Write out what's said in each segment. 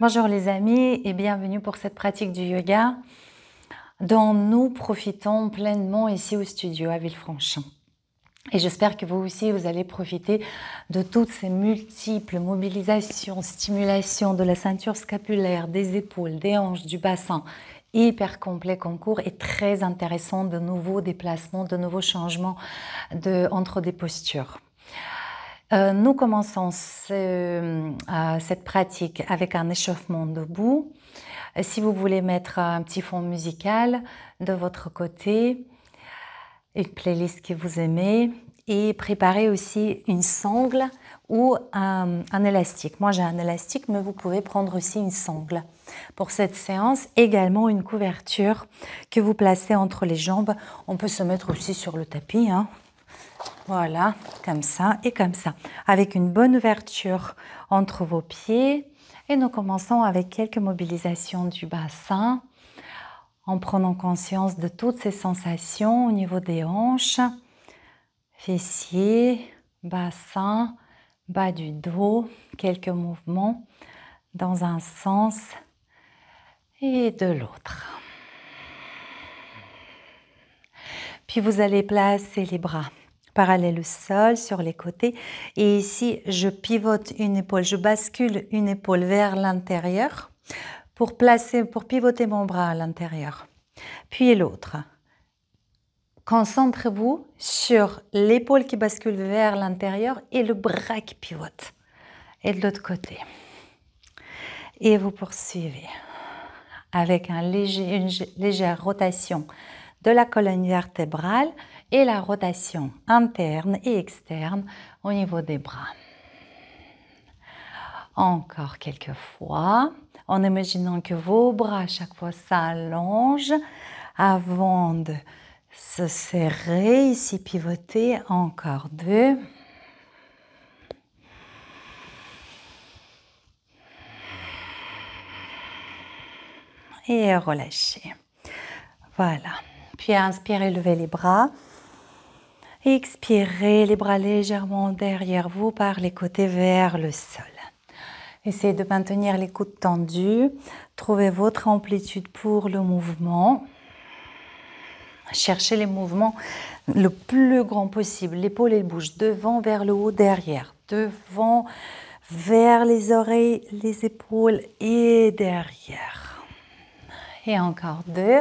Bonjour les amis et bienvenue pour cette pratique du yoga dont nous profitons pleinement ici au studio à Villefranche. Et j'espère que vous aussi, vous allez profiter de toutes ces multiples mobilisations, stimulations de la ceinture scapulaire, des épaules, des hanches, du bassin, hyper complet comme cours et très intéressant, de nouveaux déplacements, de nouveaux changements entre des postures. Nous commençons cette pratique avec un échauffement debout. Si vous voulez mettre un petit fond musical de votre côté, une playlist que vous aimez, et préparez aussi une sangle ou un élastique. Moi j'ai un élastique, mais vous pouvez prendre aussi une sangle. Pour cette séance, également une couverture que vous placez entre les jambes. On peut se mettre aussi sur le tapis, hein. Voilà, comme ça et comme ça, avec une bonne ouverture entre vos pieds. Et nous commençons avec quelques mobilisations du bassin, en prenant conscience de toutes ces sensations au niveau des hanches, fessiers, bassin, bas du dos, quelques mouvements dans un sens et de l'autre. Puis vous allez placer les bras parallèle au sol, sur les côtés. Et ici, je pivote une épaule, je bascule une épaule vers l'intérieur pour pivoter mon bras à l'intérieur. Puis l'autre. Concentrez-vous sur l'épaule qui bascule vers l'intérieur et le bras qui pivote. Et de l'autre côté. Et vous poursuivez avec une légère rotation de la colonne vertébrale et la rotation interne et externe au niveau des bras. Encore quelques fois, en imaginant que vos bras à chaque fois s'allongent avant de se serrer, ici pivoter, encore deux. Et relâchez. Voilà. Puis inspirez, levez les bras. Expirez, les bras légèrement derrière vous par les côtés vers le sol. Essayez de maintenir les coudes tendus. Trouvez votre amplitude pour le mouvement. Cherchez les mouvements le plus grand possible. L'épaule, elle bouge devant vers le haut, derrière. Devant vers les oreilles, les épaules et derrière. Et encore deux.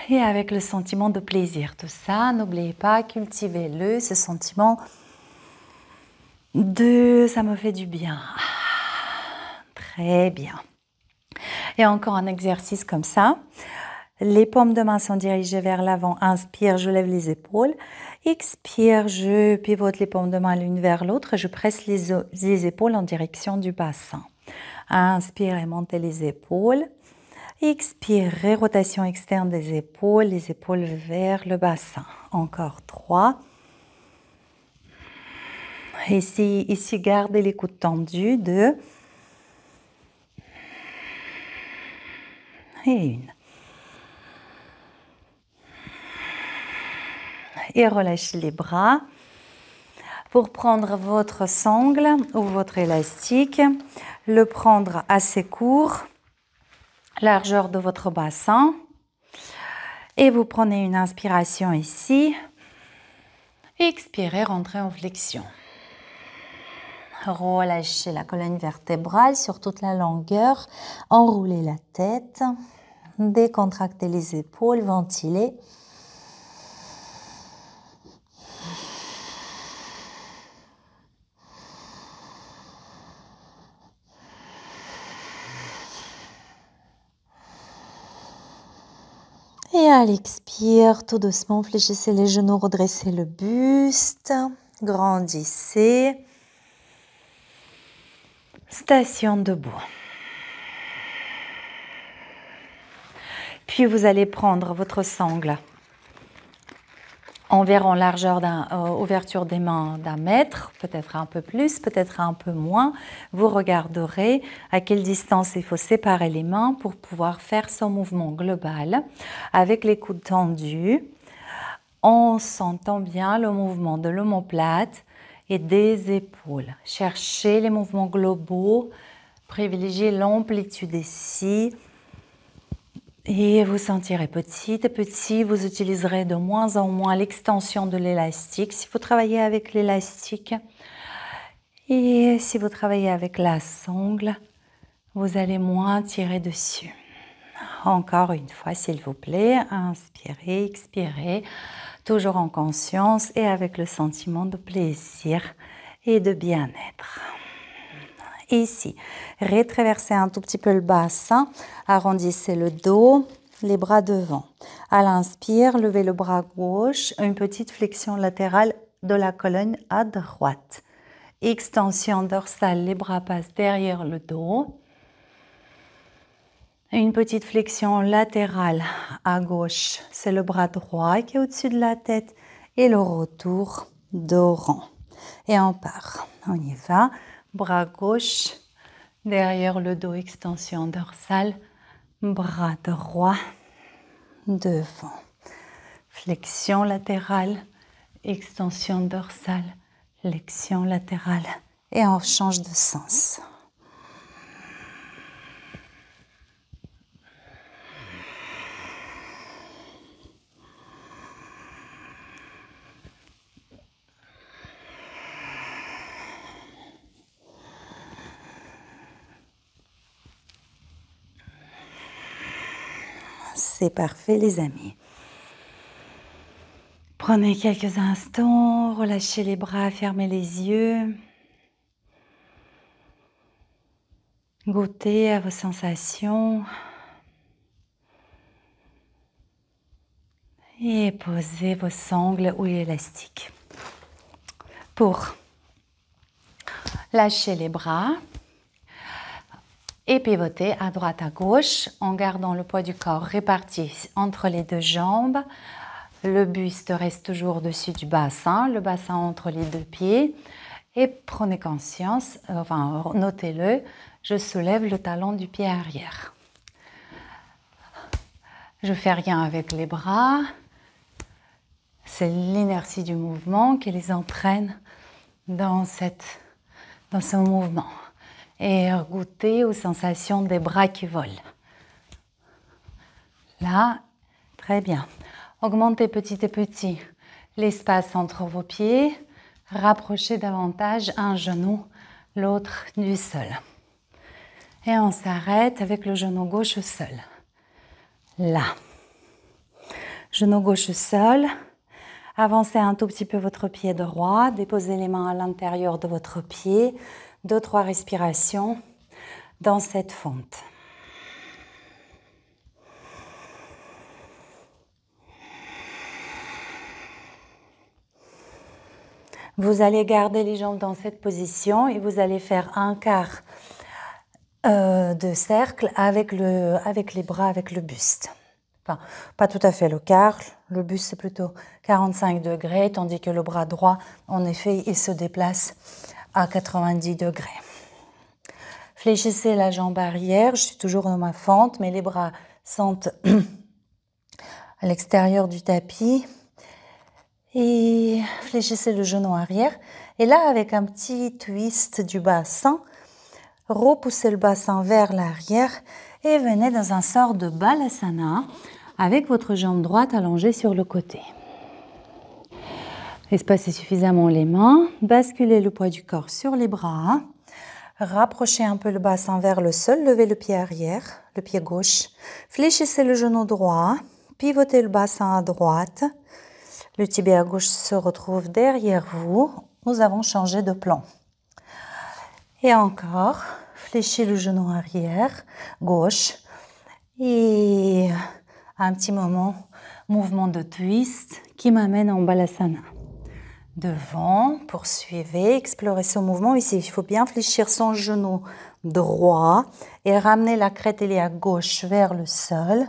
Et avec le sentiment de plaisir, tout ça, n'oubliez pas, cultivez-le, ce sentiment de « ça me fait du bien ». Très bien. Et encore un exercice comme ça. Les paumes de main sont dirigées vers l'avant. Inspire, je lève les épaules. Expire, je pivote les paumes de main l'une vers l'autre. Je presse les épaules en direction du bassin. Inspire et montez les épaules. Expirez, rotation externe des épaules, les épaules vers le bassin. Encore 3. Ici, gardez les coudes tendus. 2. Et 1. Et relâchez les bras. Pour prendre votre sangle ou votre élastique, le prendre assez court, largeur de votre bassin. Et vous prenez une inspiration ici. Expirez, rentrez en flexion. Relâchez la colonne vertébrale sur toute la longueur. Enroulez la tête. Décontractez les épaules, ventilez. Et à l'expire, tout doucement, fléchissez les genoux, redressez le buste, grandissez. Station debout. Puis vous allez prendre votre sangle environ largeur ouverture des mains d'1 mètre, peut-être un peu plus, peut-être un peu moins. Vous regarderez à quelle distance il faut séparer les mains pour pouvoir faire son mouvement global avec les coudes tendus, en sentant bien le mouvement de l'omoplate et des épaules. Cherchez les mouvements globaux, privilégiez l'amplitude ici. Et vous sentirez petit à petit, vous utiliserez de moins en moins l'extension de l'élastique si vous travaillez avec l'élastique. Et si vous travaillez avec la sangle, vous allez moins tirer dessus. Encore une fois, s'il vous plaît, inspirez, expirez, toujours en conscience et avec le sentiment de plaisir et de bien-être. Ici, rétraversez un tout petit peu le bassin, arrondissez le dos, les bras devant. À l'inspire, levez le bras gauche, une petite flexion latérale de la colonne à droite. Extension dorsale, les bras passent derrière le dos. Une petite flexion latérale à gauche, c'est le bras droit qui est au-dessus de la tête et le retour dos rond. Et on part, on y va. Bras gauche, derrière le dos, extension dorsale, bras droit, devant. Flexion latérale, extension dorsale, flexion latérale. Et on change de sens. C'est parfait les amis. Prenez quelques instants, relâchez les bras, fermez les yeux. Goûtez à vos sensations. Et posez vos sangles ou élastiques. Pour lâcher les bras et pivoter à droite à gauche en gardant le poids du corps réparti entre les deux jambes. Le buste reste toujours au-dessus du bassin, le bassin entre les deux pieds. Et prenez conscience, enfin notez-le, je soulève le talon du pied arrière. Je ne fais rien avec les bras. C'est l'inertie du mouvement qui les entraîne dans ce mouvement. Et goûtez aux sensations des bras qui volent. Là, très bien. Augmentez petit à petit l'espace entre vos pieds. Rapprochez davantage un genou, l'autre du sol. Et on s'arrête avec le genou gauche au sol. Là. Genou gauche au sol. Avancez un tout petit peu votre pied droit. Déposez les mains à l'intérieur de votre pied. 2-3 respirations dans cette fente. Vous allez garder les jambes dans cette position et vous allez faire un quart de cercle avec les bras, avec le buste. Enfin, pas tout à fait le quart, le buste c'est plutôt 45 degrés, tandis que le bras droit, en effet, il se déplace à 90 degrés. Fléchissez la jambe arrière, je suis toujours dans ma fente, mais les bras sont à l'extérieur du tapis. Et fléchissez le genou arrière. Et là, avec un petit twist du bassin, repoussez le bassin vers l'arrière et venez dans un sort de balasana avec votre jambe droite allongée sur le côté. Espacez suffisamment les mains, basculez le poids du corps sur les bras, rapprochez un peu le bassin vers le sol, levez le pied arrière, le pied gauche, fléchissez le genou droit, pivotez le bassin à droite. Le tibia gauche se retrouve derrière vous. Nous avons changé de plan. Et encore, fléchissez le genou arrière, gauche. Et un petit mouvement de twist qui m'amène en balasana. Devant, poursuivez, explorez ce mouvement. Ici, il faut bien fléchir son genou droit et ramener la crête iliaque gauche vers le sol.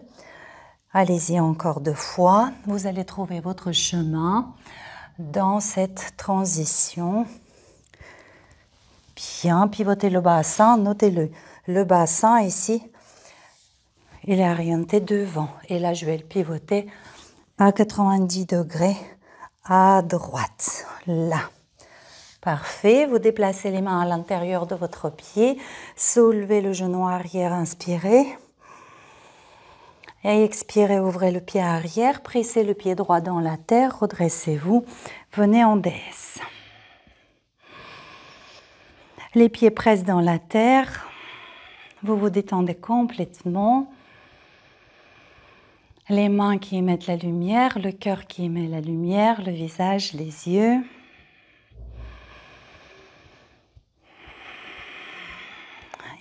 Allez-y encore 2 fois. Vous allez trouver votre chemin dans cette transition. Bien, pivotez le bassin, notez-le. Le bassin ici, il est orienté devant. Et là, je vais le pivoter à 90 degrés à droite. Là. Parfait. Vous déplacez les mains à l'intérieur de votre pied. Soulevez le genou arrière, inspirez. Et expirez, ouvrez le pied arrière. Pressez le pied droit dans la terre. Redressez-vous. Venez en déesse. Les pieds pressent dans la terre. Vous vous détendez complètement. Les mains qui émettent la lumière, le cœur qui émet la lumière, le visage, les yeux.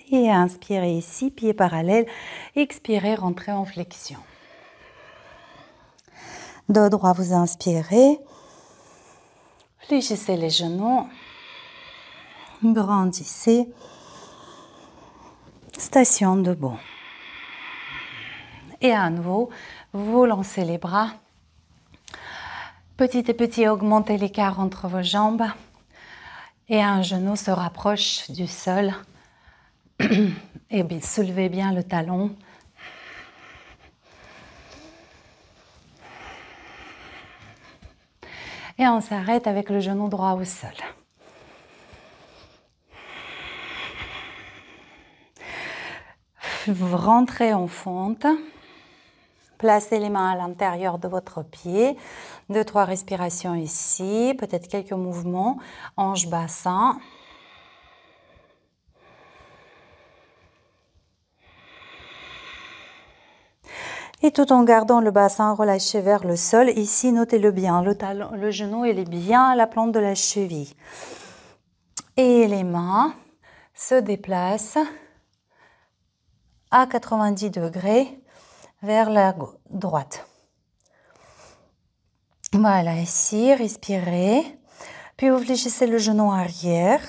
Et inspirez ici, pieds parallèles. Expirez, rentrez en flexion. Dos droit, vous inspirez. Fléchissez les genoux. Grandissez. Station debout. Et à nouveau, vous lancez les bras. Petit à petit, augmentez l'écart entre vos jambes. Et un genou se rapproche du sol. Et bien, soulevez bien le talon. Et on s'arrête avec le genou droit au sol. Vous rentrez en fente. Placez les mains à l'intérieur de votre pied. 2-3 respirations ici. Peut-être quelques mouvements. Hanche, bassin. Et tout en gardant le bassin relâché vers le sol, ici, notez-le bien, le genou il est bien à la plante de la cheville. Et les mains se déplacent à 90 degrés vers la droite. Voilà, ici, respirez. Puis vous fléchissez le genou arrière.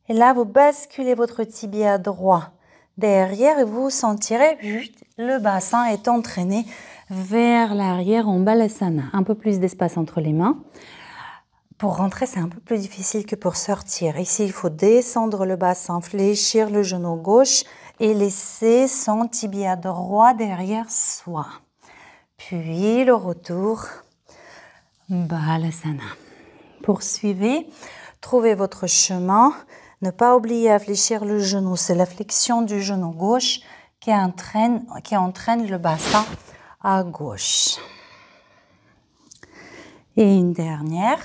Et là, vous basculez votre tibia droit derrière et vous sentirez le bassin est entraîné vers l'arrière en balasana. Un peu plus d'espace entre les mains. Pour rentrer, c'est un peu plus difficile que pour sortir. Ici, il faut descendre le bassin, fléchir le genou gauche et laisser son tibia droit derrière soi. Puis le retour, balasana. Poursuivez, trouvez votre chemin. Ne pas oublier à fléchir le genou. C'est la flexion du genou gauche qui entraîne le bassin à gauche. Et une dernière.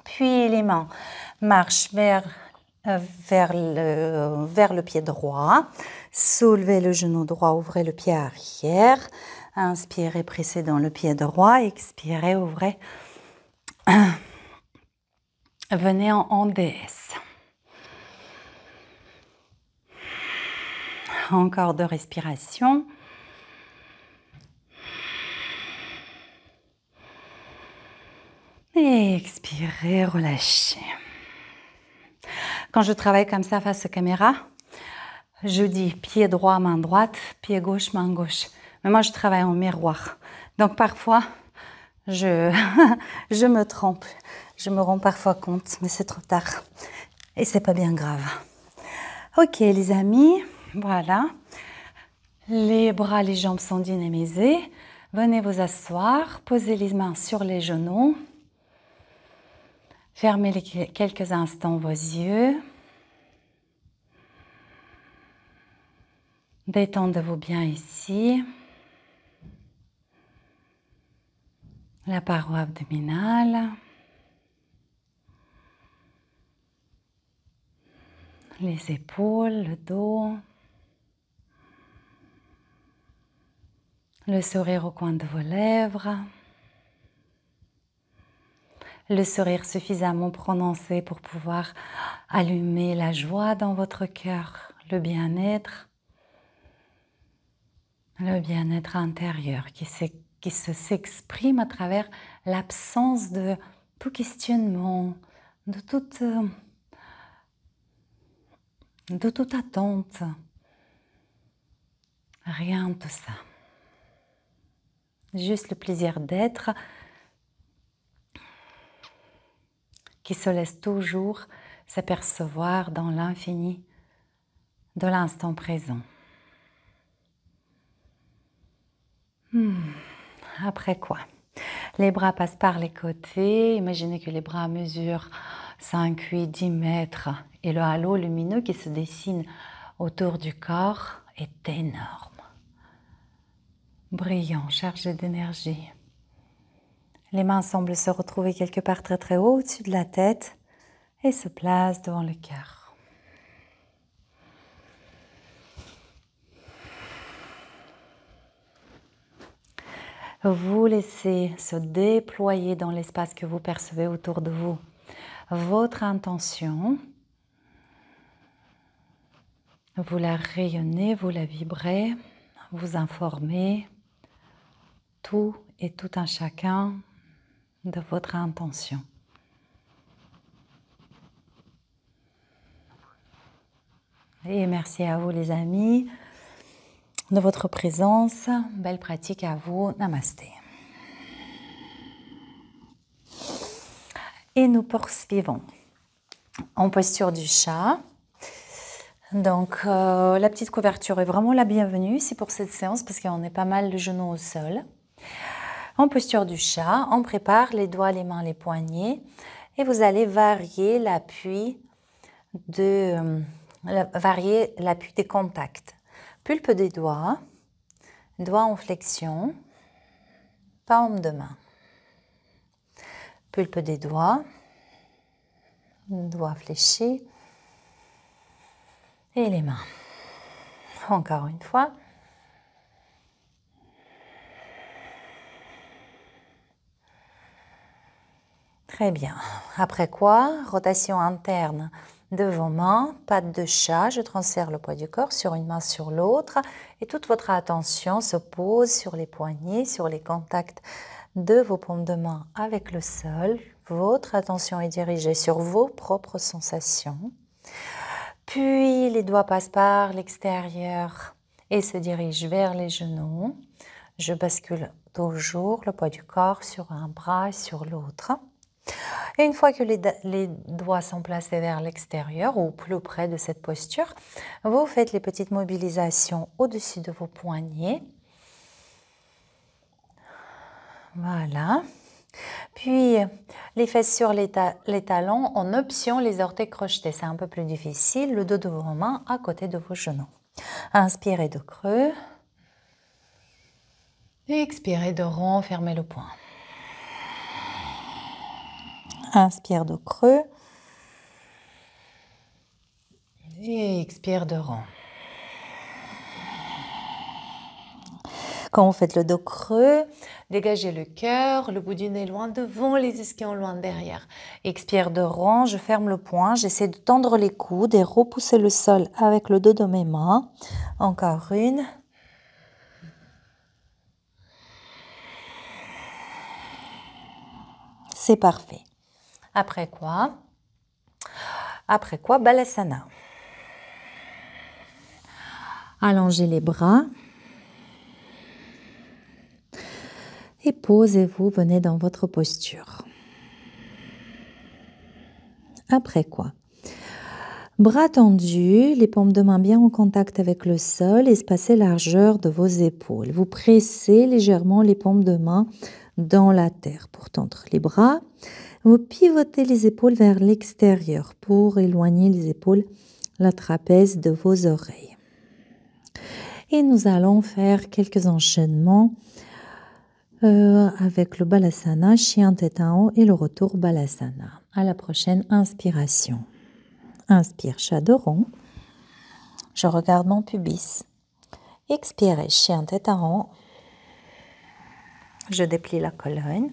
Puis les mains marchent vers le pied droit. Soulevez le genou droit, ouvrez le pied arrière. Inspirez, pressez dans le pied droit. Expirez, ouvrez. Venez en déesse. Encore 2 respirations. Et expirez, relâchez. Quand je travaille comme ça face aux caméras, je dis pied droit, main droite, pied gauche, main gauche. Mais moi, je travaille en miroir. Donc parfois, je me trompe. Je me rends parfois compte, mais c'est trop tard. Et c'est pas bien grave. Ok, les amis, voilà. Les bras, les jambes sont dynamisés. Venez vous asseoir, posez les mains sur les genoux. Fermez quelques instants vos yeux. Détendez-vous bien ici. La paroi abdominale. Les épaules, le dos. Le sourire au coin de vos lèvres. Le sourire suffisamment prononcé pour pouvoir allumer la joie dans votre cœur, le bien-être intérieur qui s'exprime à travers l'absence de tout questionnement, de toute attente. Rien de tout ça. Juste le plaisir d'être qui se laisse toujours s'apercevoir dans l'infini de l'instant présent. Après quoi? Les bras passent par les côtés. Imaginez que les bras mesurent 5, 8, 10 mètres. Et le halo lumineux qui se dessine autour du corps est énorme. Brillant, chargé d'énergie. Les mains semblent se retrouver quelque part très très haut au-dessus de la tête et se placent devant le cœur. Vous laissez se déployer dans l'espace que vous percevez autour de vous votre intention. Vous la rayonnez, vous la vibrez, vous informez tout et tout un chacun de votre intention. Et merci à vous les amis de votre présence. Belle pratique à vous. Namasté. Et nous poursuivons en posture du chat. Donc la petite couverture est vraiment la bienvenue ici pour cette séance parce qu'on est pas mal le genou au sol. En posture du chat, on prépare les doigts, les mains, les poignets et vous allez varier l'appui des contacts. Pulpe des doigts, doigts en flexion, paume de main. Pulpe des doigts, doigts fléchis et les mains. Encore une fois. Très bien. Après quoi, rotation interne de vos mains, pattes de chat, je transfère le poids du corps sur une main sur l'autre et toute votre attention se pose sur les poignets, sur les contacts de vos paumes de main avec le sol. Votre attention est dirigée sur vos propres sensations. Puis les doigts passent par l'extérieur et se dirigent vers les genoux. Je bascule toujours le poids du corps sur un bras et sur l'autre. Et une fois que les doigts sont placés vers l'extérieur ou plus près de cette posture, vous faites les petites mobilisations au-dessus de vos poignets. Voilà. Puis les fesses sur les talons, en option les orteils crochetés. C'est un peu plus difficile. Le dos de vos mains à côté de vos genoux. Inspirez de creux. Et expirez de rond, fermez le poing. Inspire de creux. Et expire de rond. Quand vous faites le dos creux, dégagez le cœur, le bout du nez loin devant, les ischions loin derrière. Expire de rond, je ferme le poing, j'essaie de tendre les coudes et repousser le sol avec le dos de mes mains. Encore une. C'est parfait. Après quoi, Balasana. Allongez les bras. Et posez-vous, venez dans votre posture. Après quoi, bras tendus, les paumes de main bien en contact avec le sol, espacez largeur de vos épaules. Vous pressez légèrement les paumes de main dans la terre pour tendre les bras. Vous pivotez les épaules vers l'extérieur pour éloigner les épaules, la trapèze de vos oreilles. Et nous allons faire quelques enchaînements avec le Balasana, chien tête en haut et le retour Balasana. À la prochaine inspiration. Inspire, chat de rond. Je regarde mon pubis. Expirez, chien tête en haut. Je déplie la colonne.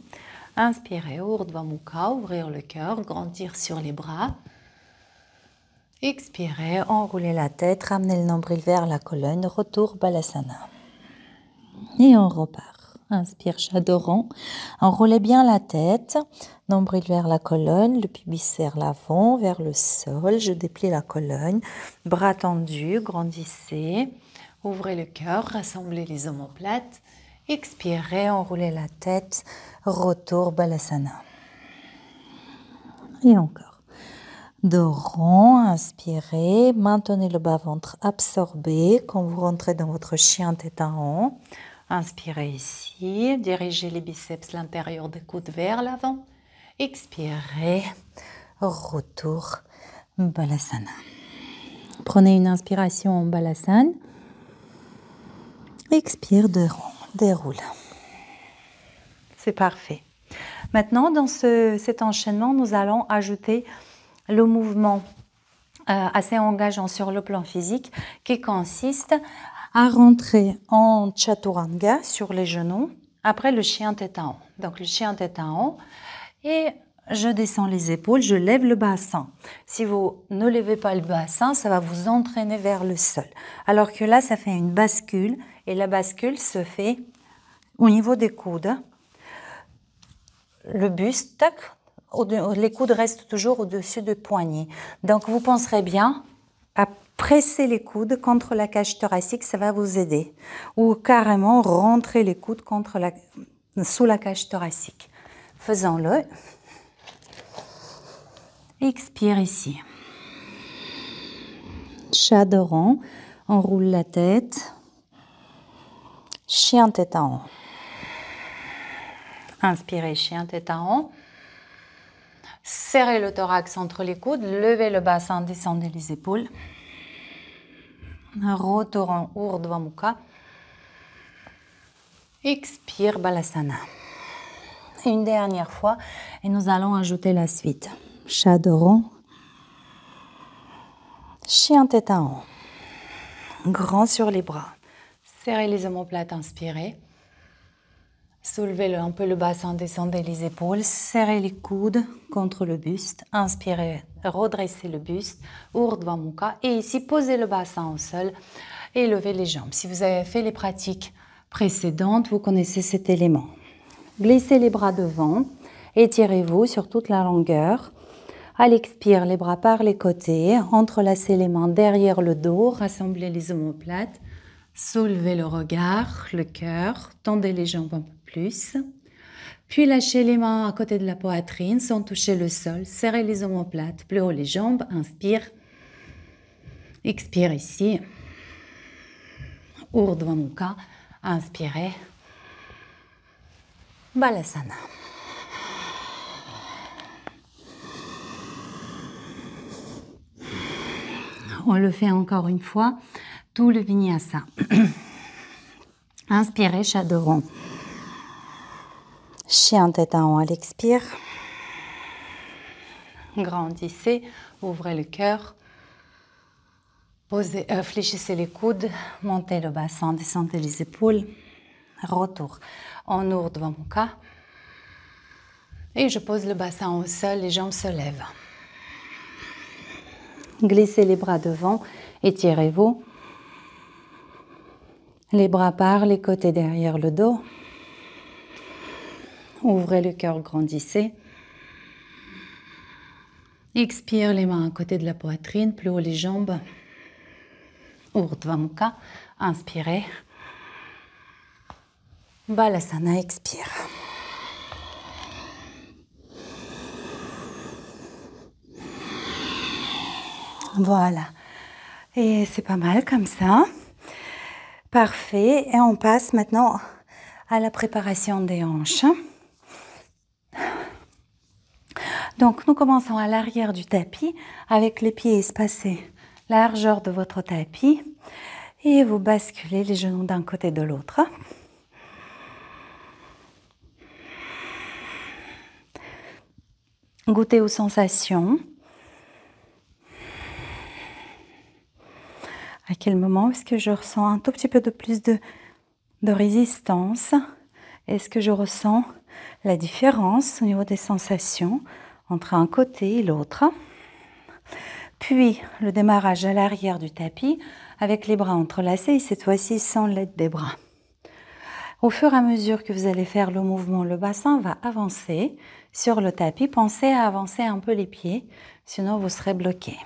Inspirez, Urdhva Mukha, ouvrir le cœur, grandir sur les bras. Expirez, enrouler la tête, ramener le nombril vers la colonne, retour Balasana. Et on repart. Inspire, chat de rond. Enroulez bien la tête, nombril vers la colonne, le pubis vers l'avant, vers le sol. Je déplie la colonne, bras tendus, grandissez. Ouvrez le cœur, rassemblez les omoplates. Expirez, enroulez la tête, retour Balasana. Et encore. Dos rond, inspirez, maintenez le bas-ventre absorbé quand vous rentrez dans votre chien tête en haut. Inspirez ici, dirigez les biceps, l'intérieur des coudes vers l'avant. Expirez, retour, Balasana. Prenez une inspiration en Balasana. Expire, déroule. C'est parfait. Maintenant, dans cet enchaînement, nous allons ajouter le mouvement assez engageant sur le plan physique qui consiste à rentrer en Chaturanga sur les genoux, après le chien tête en haut. Donc le chien tête en haut et je descends les épaules, je lève le bassin. Si vous ne levez pas le bassin, ça va vous entraîner vers le sol. Alors que là, ça fait une bascule et la bascule se fait au niveau des coudes. Le buste, tac, les coudes restent toujours au-dessus du poignet. Donc vous penserez bien à presser les coudes contre la cage thoracique, ça va vous aider. Ou carrément rentrer les coudes sous la cage thoracique. Faisons-le. Expire ici. Chat de rond, on roule la tête. Chien tête en haut. Inspirez, chien tête en haut. Serrez le thorax entre les coudes, levez le bassin, descendez les épaules. Retour en Urdhva Mukha. Expire, Balasana. Et une dernière fois, et nous allons ajouter la suite. Chat de rond. Chien tête en haut. Grand sur les bras. Serrez les omoplates, inspirez. Soulevez un peu le bassin, descendez les épaules, serrez les coudes contre le buste, inspirez, redressez le buste, Urdhva Mukha, et ici posez le bassin au sol et levez les jambes. Si vous avez fait les pratiques précédentes, vous connaissez cet élément. Glissez les bras devant, étirez-vous sur toute la longueur. À l'expire, les bras par les côtés, entrelacez les mains derrière le dos, rassemblez les omoplates, soulevez le regard, le cœur, tendez les jambes un peu plus. Puis lâchez les mains à côté de la poitrine sans toucher le sol. Serrez les omoplates, plus haut les jambes. Inspire. Expire ici. Urdhva Mukha. Inspirez. Balasana. On le fait encore une fois. Tout le vinyasa. Inspirez, chat de rond. Chien tête en haut à l'expire. Grandissez, ouvrez le cœur. Fléchissez les coudes, montez le bassin, descendez les épaules. Retour en Urdhva Mukha. Et je pose le bassin au sol, les jambes se lèvent. Glissez les bras devant, étirez-vous. Les bras par les côtés derrière le dos. Ouvrez le cœur, grandissez. Expire, les mains à côté de la poitrine, plus haut les jambes. Urdhva Mukha. Inspirez. Balasana, expire. Voilà. Et c'est pas mal comme ça. Parfait. Et on passe maintenant à la préparation des hanches. Donc, nous commençons à l'arrière du tapis avec les pieds espacés, largeur de votre tapis. Et vous basculez les genoux d'un côté de l'autre. Goûtez aux sensations. À quel moment est-ce que je ressens un tout petit peu de plus de résistance? Est-ce que je ressens la différence au niveau des sensations entre un côté et l'autre? Puis, le démarrage à l'arrière du tapis avec les bras entrelacés et cette fois-ci sans l'aide des bras. Au fur et à mesure que vous allez faire le mouvement, le bassin va avancer sur le tapis. Pensez à avancer un peu les pieds, sinon vous serez bloqué.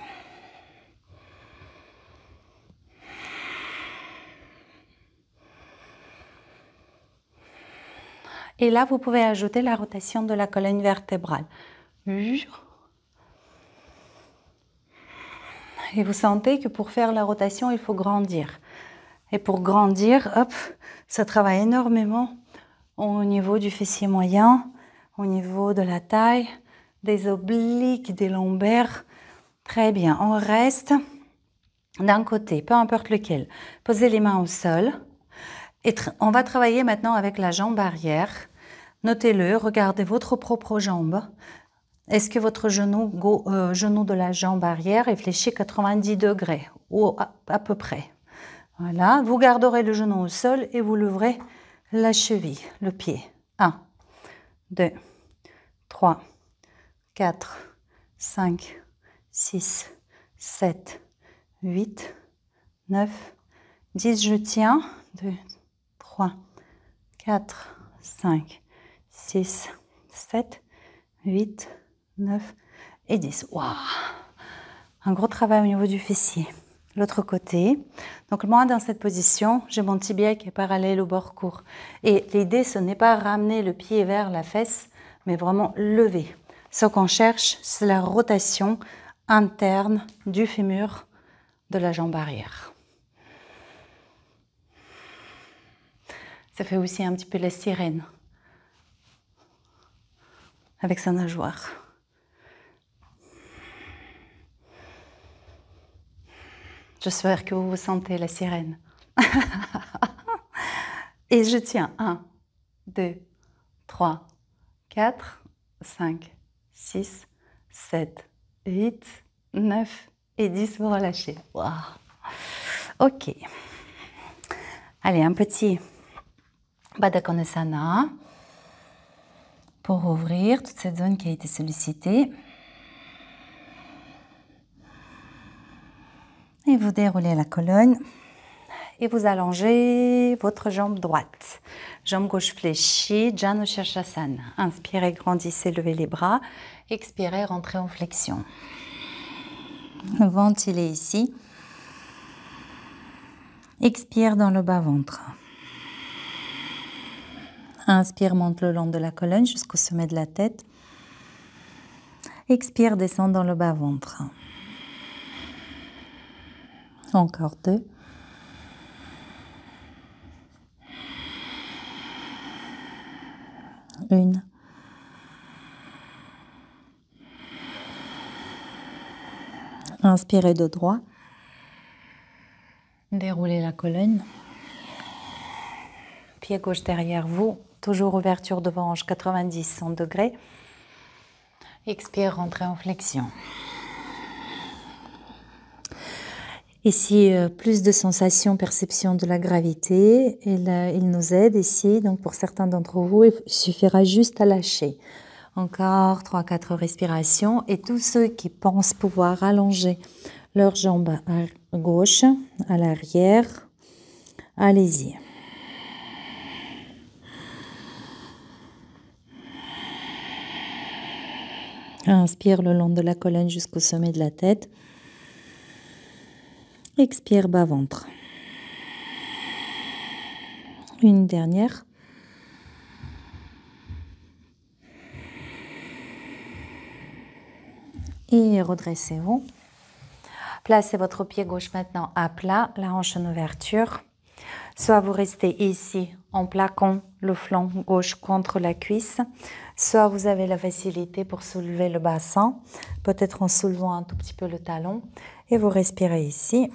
Et là, vous pouvez ajouter la rotation de la colonne vertébrale. Et vous sentez que pour faire la rotation, il faut grandir. Et pour grandir, hop, ça travaille énormément au niveau du fessier moyen, au niveau de la taille, des obliques, des lombaires. Très bien, on reste d'un côté, peu importe lequel. Posez les mains au sol. Et on va travailler maintenant avec la jambe arrière. Notez-le, regardez votre propre jambe. Est-ce que votre genou de la jambe arrière est fléchi 90 degrés ou à peu près? Voilà, vous garderez le genou au sol et vous l'ouvrez la cheville, le pied. 1, 2, 3, 4, 5, 6, 7, 8, 9, 10. Je tiens. 2, 3, 4, 5, 6, 7, 8, 9 et 10. Waouh! Un gros travail au niveau du fessier. L'autre côté. Donc moi, dans cette position, j'ai mon tibia qui est parallèle au bord court. Et l'idée, ce n'est pas ramener le pied vers la fesse, mais vraiment lever. Ce qu'on cherche, c'est la rotation interne du fémur de la jambe arrière. Ça fait aussi un petit peu la sirène avec sa nageoire. J'espère que vous vous sentez la sirène. Et je tiens 1, 2, 3, 4, 5, 6, 7, 8, 9 et 10. Vous relâchez. Wow. Ok. Allez, un petit Baddha Konasana pour ouvrir toute cette zone qui a été sollicitée. Et vous déroulez la colonne et vous allongez votre jambe droite. Jambe gauche fléchie, Janu Shirshasana. Inspirez, grandissez, levez les bras. Expirez, rentrez en flexion. Ventilez ici. Expire dans le bas-ventre. Inspire, monte le long de la colonne jusqu'au sommet de la tête. Expire, descend dans le bas-ventre. Encore 2. Une. Inspirez de droit. Déroulez la colonne. Pied gauche derrière vous. Toujours ouverture devant hanche 90 degrés. Expire, rentrez en flexion. Ici, plus de sensations, perception de la gravité. Il nous aide ici. Donc, pour certains d'entre vous, il suffira juste à lâcher. Encore 3-4 respirations. Et tous ceux qui pensent pouvoir allonger leurs jambes à gauche, à l'arrière, allez-y. Inspire le long de la colonne jusqu'au sommet de la tête. Expire, bas-ventre. Une dernière. Et redressez-vous. Placez votre pied gauche maintenant à plat, la hanche en ouverture. Soit vous restez ici en plaquant le flanc gauche contre la cuisse, soit vous avez la facilité pour soulever le bassin, peut-être en soulevant un tout petit peu le talon, et vous respirez ici.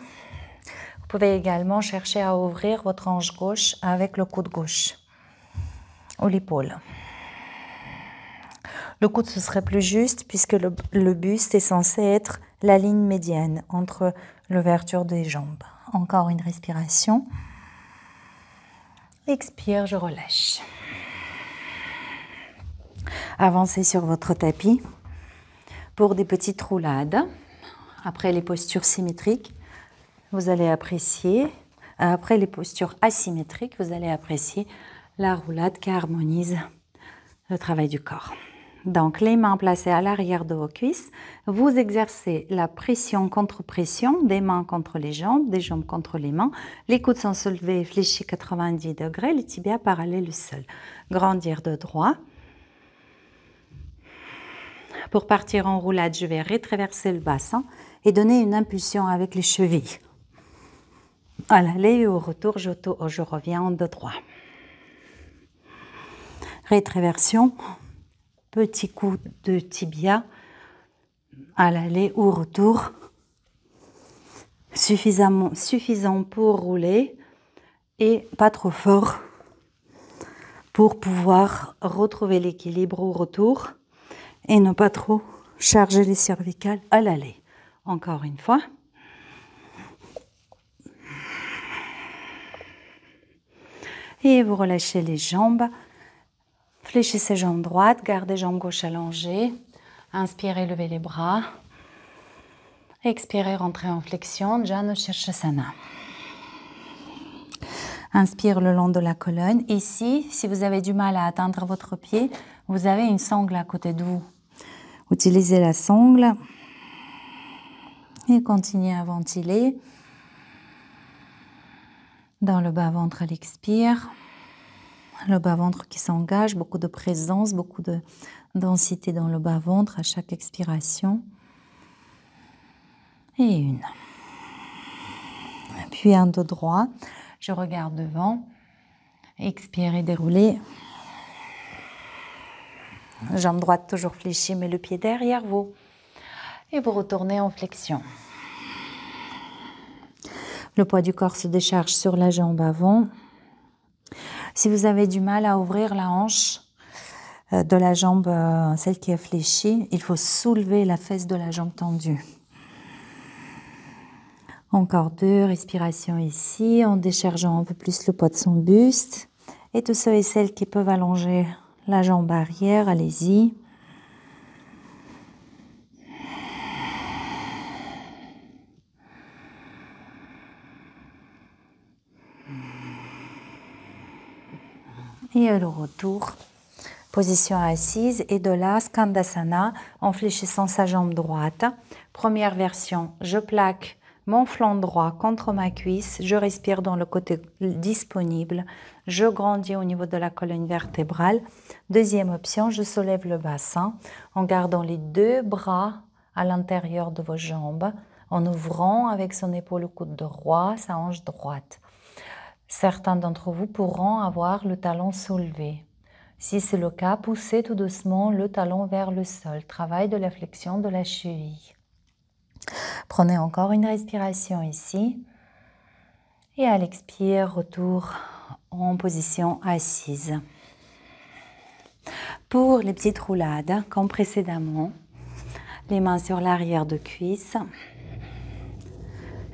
Vous pouvez également chercher à ouvrir votre hanche gauche avec le coude gauche ou l'épaule. Le coude, ce serait plus juste puisque le buste est censé être la ligne médiane entre l'ouverture des jambes. Encore une respiration. Expire, je relâche. Avancez sur votre tapis pour des petites roulades. Après les postures symétriques, vous allez apprécier. Après les postures asymétriques, vous allez apprécier la roulade qui harmonise le travail du corps. Donc, les mains placées à l'arrière de vos cuisses. Vous exercez la pression contre pression, des mains contre les jambes, des jambes contre les mains. Les coudes sont soulevés, fléchis 90 degrés, les tibias parallèles au sol. Grandir de droit. Pour partir en roulade, je vais retraverser le bassin et donner une impulsion avec les chevilles. À l'aller et au retour, je reviens en dos droit. Rétréversion, petit coup de tibia, à l'aller ou au retour, suffisant pour rouler et pas trop fort pour pouvoir retrouver l'équilibre au retour et ne pas trop charger les cervicales à l'aller. Encore une fois. Et vous relâchez les jambes. Fléchissez jambes droites, gardez jambes gauche allongées. Inspirez, levez les bras. Expirez, rentrez en flexion, Janu Shirshasana. Inspire le long de la colonne. Ici, si vous avez du mal à atteindre votre pied, vous avez une sangle à côté de vous. Utilisez la sangle et continuez à ventiler. Dans le bas-ventre à l'expire. Le bas-ventre qui s'engage, beaucoup de présence, beaucoup de densité dans le bas-ventre à chaque expiration. Et une. Puis un dos droit. Je regarde devant. Expirez, déroulez. Jambe droite toujours fléchie, mais le pied derrière vous. Et vous retournez en flexion. Le poids du corps se décharge sur la jambe avant. Si vous avez du mal à ouvrir la hanche de la jambe, celle qui est fléchie, il faut soulever la fesse de la jambe tendue. Encore 2 respirations ici, en déchargeant un peu plus le poids de son buste. Et tous ceux et celles qui peuvent allonger la jambe arrière, allez-y. Et le retour, position assise. Et de là, Skandasana, en fléchissant sa jambe droite. Première version, je plaque mon flanc droit contre ma cuisse, je respire dans le côté disponible, je grandis au niveau de la colonne vertébrale. Deuxième option, je soulève le bassin en gardant les 2 bras à l'intérieur de vos jambes, en ouvrant avec son épaule au coude droit, sa hanche droite. Certains d'entre vous pourront avoir le talon soulevé. Si c'est le cas, poussez tout doucement le talon vers le sol. Travail de la flexion de la cheville. Prenez encore une respiration ici. Et à l'expire, retour en position assise. Pour les petites roulades, comme précédemment, les mains sur l'arrière de cuisse.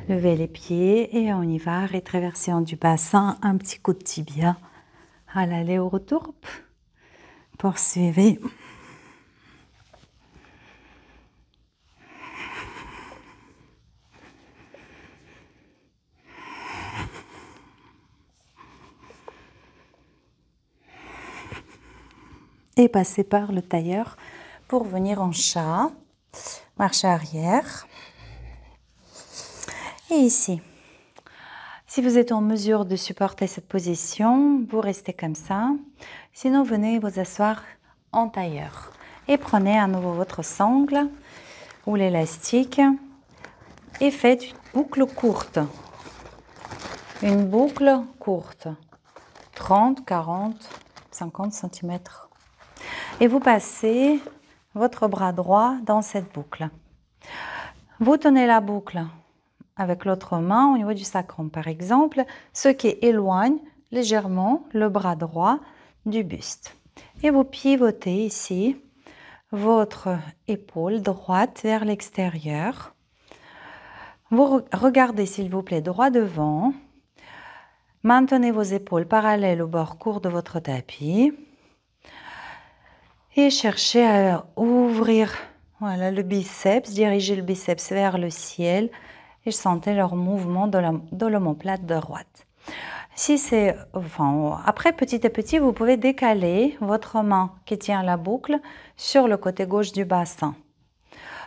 Levez les pieds et on y va. Rétréversion du bassin, un petit coup de tibia. À l'aller au retour. Poursuivez. Et passez par le tailleur pour venir en chat. Marche arrière. Et ici. Si vous êtes en mesure de supporter cette position, vous restez comme ça. Sinon, venez vous asseoir en tailleur. Et prenez à nouveau votre sangle ou l'élastique et faites une boucle courte. Une boucle courte. 30, 40, 50 cm. Et vous passez votre bras droit dans cette boucle. Vous tenez la boucle avec l'autre main au niveau du sacrum, par exemple, ce qui éloigne légèrement le bras droit du buste. Et vous pivotez ici votre épaule droite vers l'extérieur. Vous regardez s'il vous plaît droit devant. Maintenez vos épaules parallèles au bord court de votre tapis. Et cherchez à ouvrir le biceps, diriger le biceps vers le ciel et sentez leur mouvement de l'omoplate droite. Si c'est, après, petit à petit, vous pouvez décaler votre main qui tient la boucle sur le côté gauche du bassin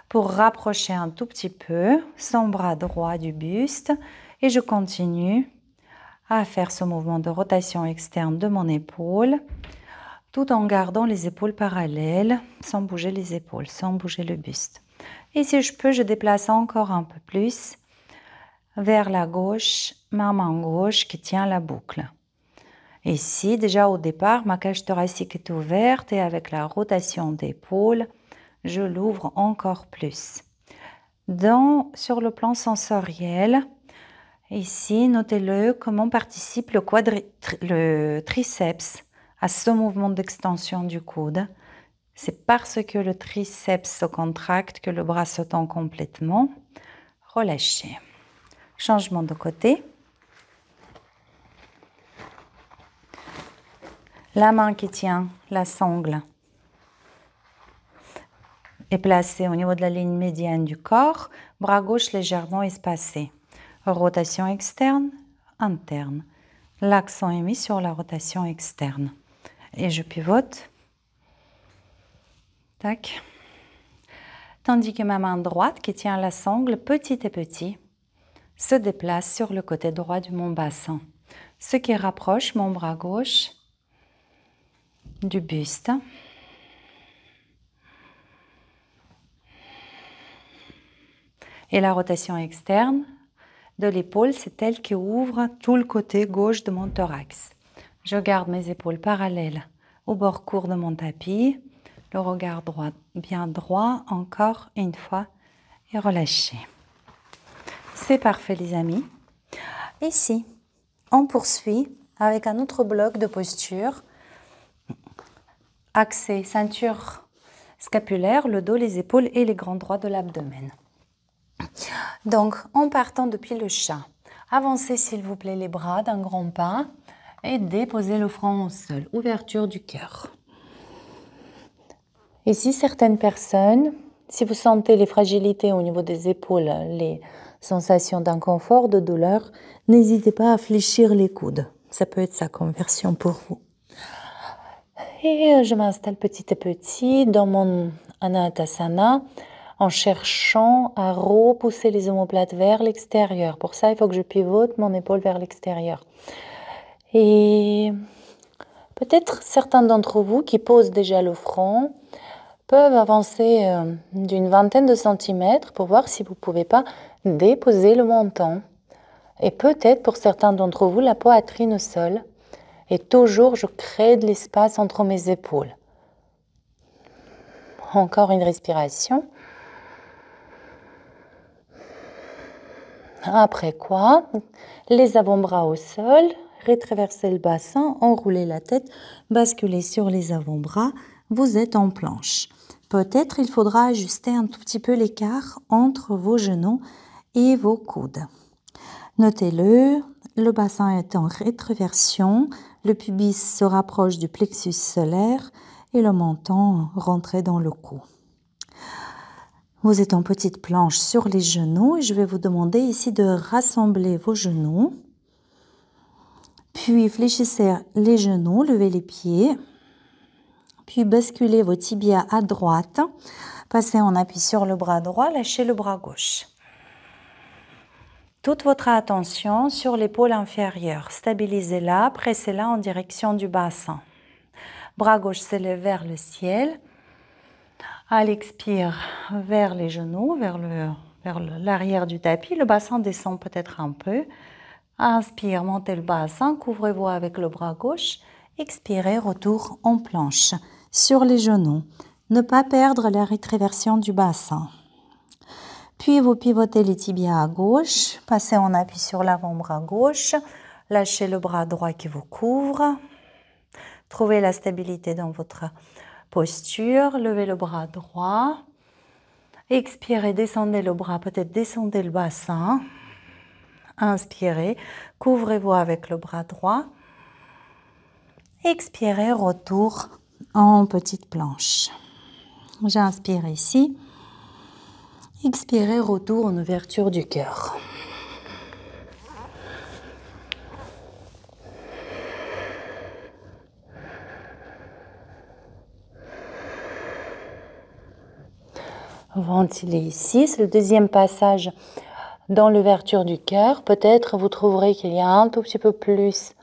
pour rapprocher un tout petit peu son bras droit du buste et je continue à faire ce mouvement de rotation externe de mon épaule tout en gardant les épaules parallèles, sans bouger les épaules, sans bouger le buste. Et si je peux, je déplace encore un peu plus vers la gauche ma main gauche qui tient la boucle. Ici, déjà au départ, ma cage thoracique est ouverte et avec la rotation d'épaule, je l'ouvre encore plus. Sur le plan sensoriel, ici, notez-le, comment participe le triceps à ce mouvement d'extension du coude. C'est parce que le triceps se contracte que le bras se tend complètement. Relâchez. Changement de côté. La main qui tient la sangle est placée au niveau de la ligne médiane du corps, bras gauche légèrement espacé. Rotation externe, interne. L'accent est mis sur la rotation externe. Et je pivote. Tac. Tandis que ma main droite qui tient la sangle petit à petit se déplace sur le côté droit de mon bassin, ce qui rapproche mon bras gauche du buste. Et la rotation externe de l'épaule, c'est elle qui ouvre tout le côté gauche de mon thorax. Je garde mes épaules parallèles au bord court de mon tapis. Le regard droit, bien droit, encore une fois, et relâchez. C'est parfait les amis. Ici, on poursuit avec un autre bloc de posture. Axé, ceinture scapulaire, le dos, les épaules et les grands droits de l'abdomen. Donc, en partant depuis le chat, avancez s'il vous plaît les bras d'un grand pas et déposez le front au sol, ouverture du cœur. Ici, certaines personnes, si vous sentez les fragilités au niveau des épaules, les sensations d'inconfort, de douleur, n'hésitez pas à fléchir les coudes. Ça peut être sa conversion pour vous. Et je m'installe petit à petit dans mon Anatasana en cherchant à repousser les omoplates vers l'extérieur. Pour ça, il faut que je pivote mon épaule vers l'extérieur. Et peut-être certains d'entre vous qui posent déjà le front peuvent avancer d'une vingtaine de centimètres pour voir si vous ne pouvez pas déposer le menton. Et peut-être pour certains d'entre vous, la poitrine au sol. Et toujours, je crée de l'espace entre mes épaules. Encore une respiration. Après quoi, les avant-bras au sol, rétraverser le bassin, enrouler la tête, basculer sur les avant-bras. Vous êtes en planche. Peut-être il faudra ajuster un tout petit peu l'écart entre vos genoux et vos coudes. Notez-le, le bassin est en rétroversion, le pubis se rapproche du plexus solaire et le menton rentré dans le cou. Vous êtes en petite planche sur les genoux et je vais vous demander ici de rassembler vos genoux. Puis fléchissez les genoux, levez les pieds. Puis basculez vos tibias à droite. Passez en appui sur le bras droit, lâchez le bras gauche. Toute votre attention sur l'épaule inférieure. Stabilisez-la, pressez-la en direction du bassin. Bras gauche s'élève vers le ciel. À l'expire, vers les genoux, vers l'arrière du tapis. Le bassin descend peut-être un peu. Inspire, montez le bassin, couvrez-vous avec le bras gauche. Expirez, retour en planche. Sur les genoux. Ne pas perdre la rétroversion du bassin. Puis vous pivotez les tibias à gauche, passez en appui sur l'avant-bras gauche, lâchez le bras droit qui vous couvre. Trouvez la stabilité dans votre posture, levez le bras droit. Expirez, descendez le bras, peut-être descendez le bassin. Inspirez, couvrez-vous avec le bras droit. Expirez, retour en petite planche. J'inspire ici. Expirez, retour en ouverture du cœur. Ventilez ici, c'est le deuxième passage dans l'ouverture du cœur. Peut-être vous trouverez qu'il y a un tout petit peu plus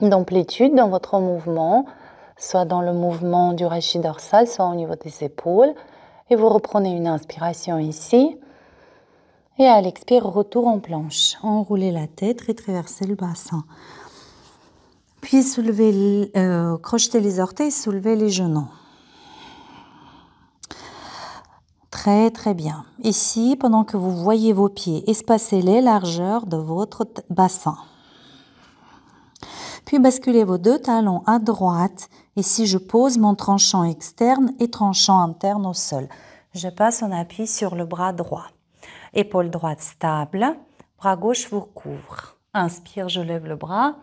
d'amplitude dans votre mouvement, soit dans le mouvement du rachis dorsal, soit au niveau des épaules. Et vous reprenez une inspiration ici. Et à l'expire, retour en planche. Enroulez la tête, rétraversez le bassin. Puis soulevez, crochetez les orteils, soulevez les genoux. Très très bien. Ici, pendant que vous voyez vos pieds, espacez les largeurs de votre bassin. Puis basculez vos deux talons à droite. Ici, je pose mon tranchant externe et tranchant interne au sol. Je passe en appui sur le bras droit. Épaule droite stable, bras gauche vous couvre. Inspire, je lève le bras.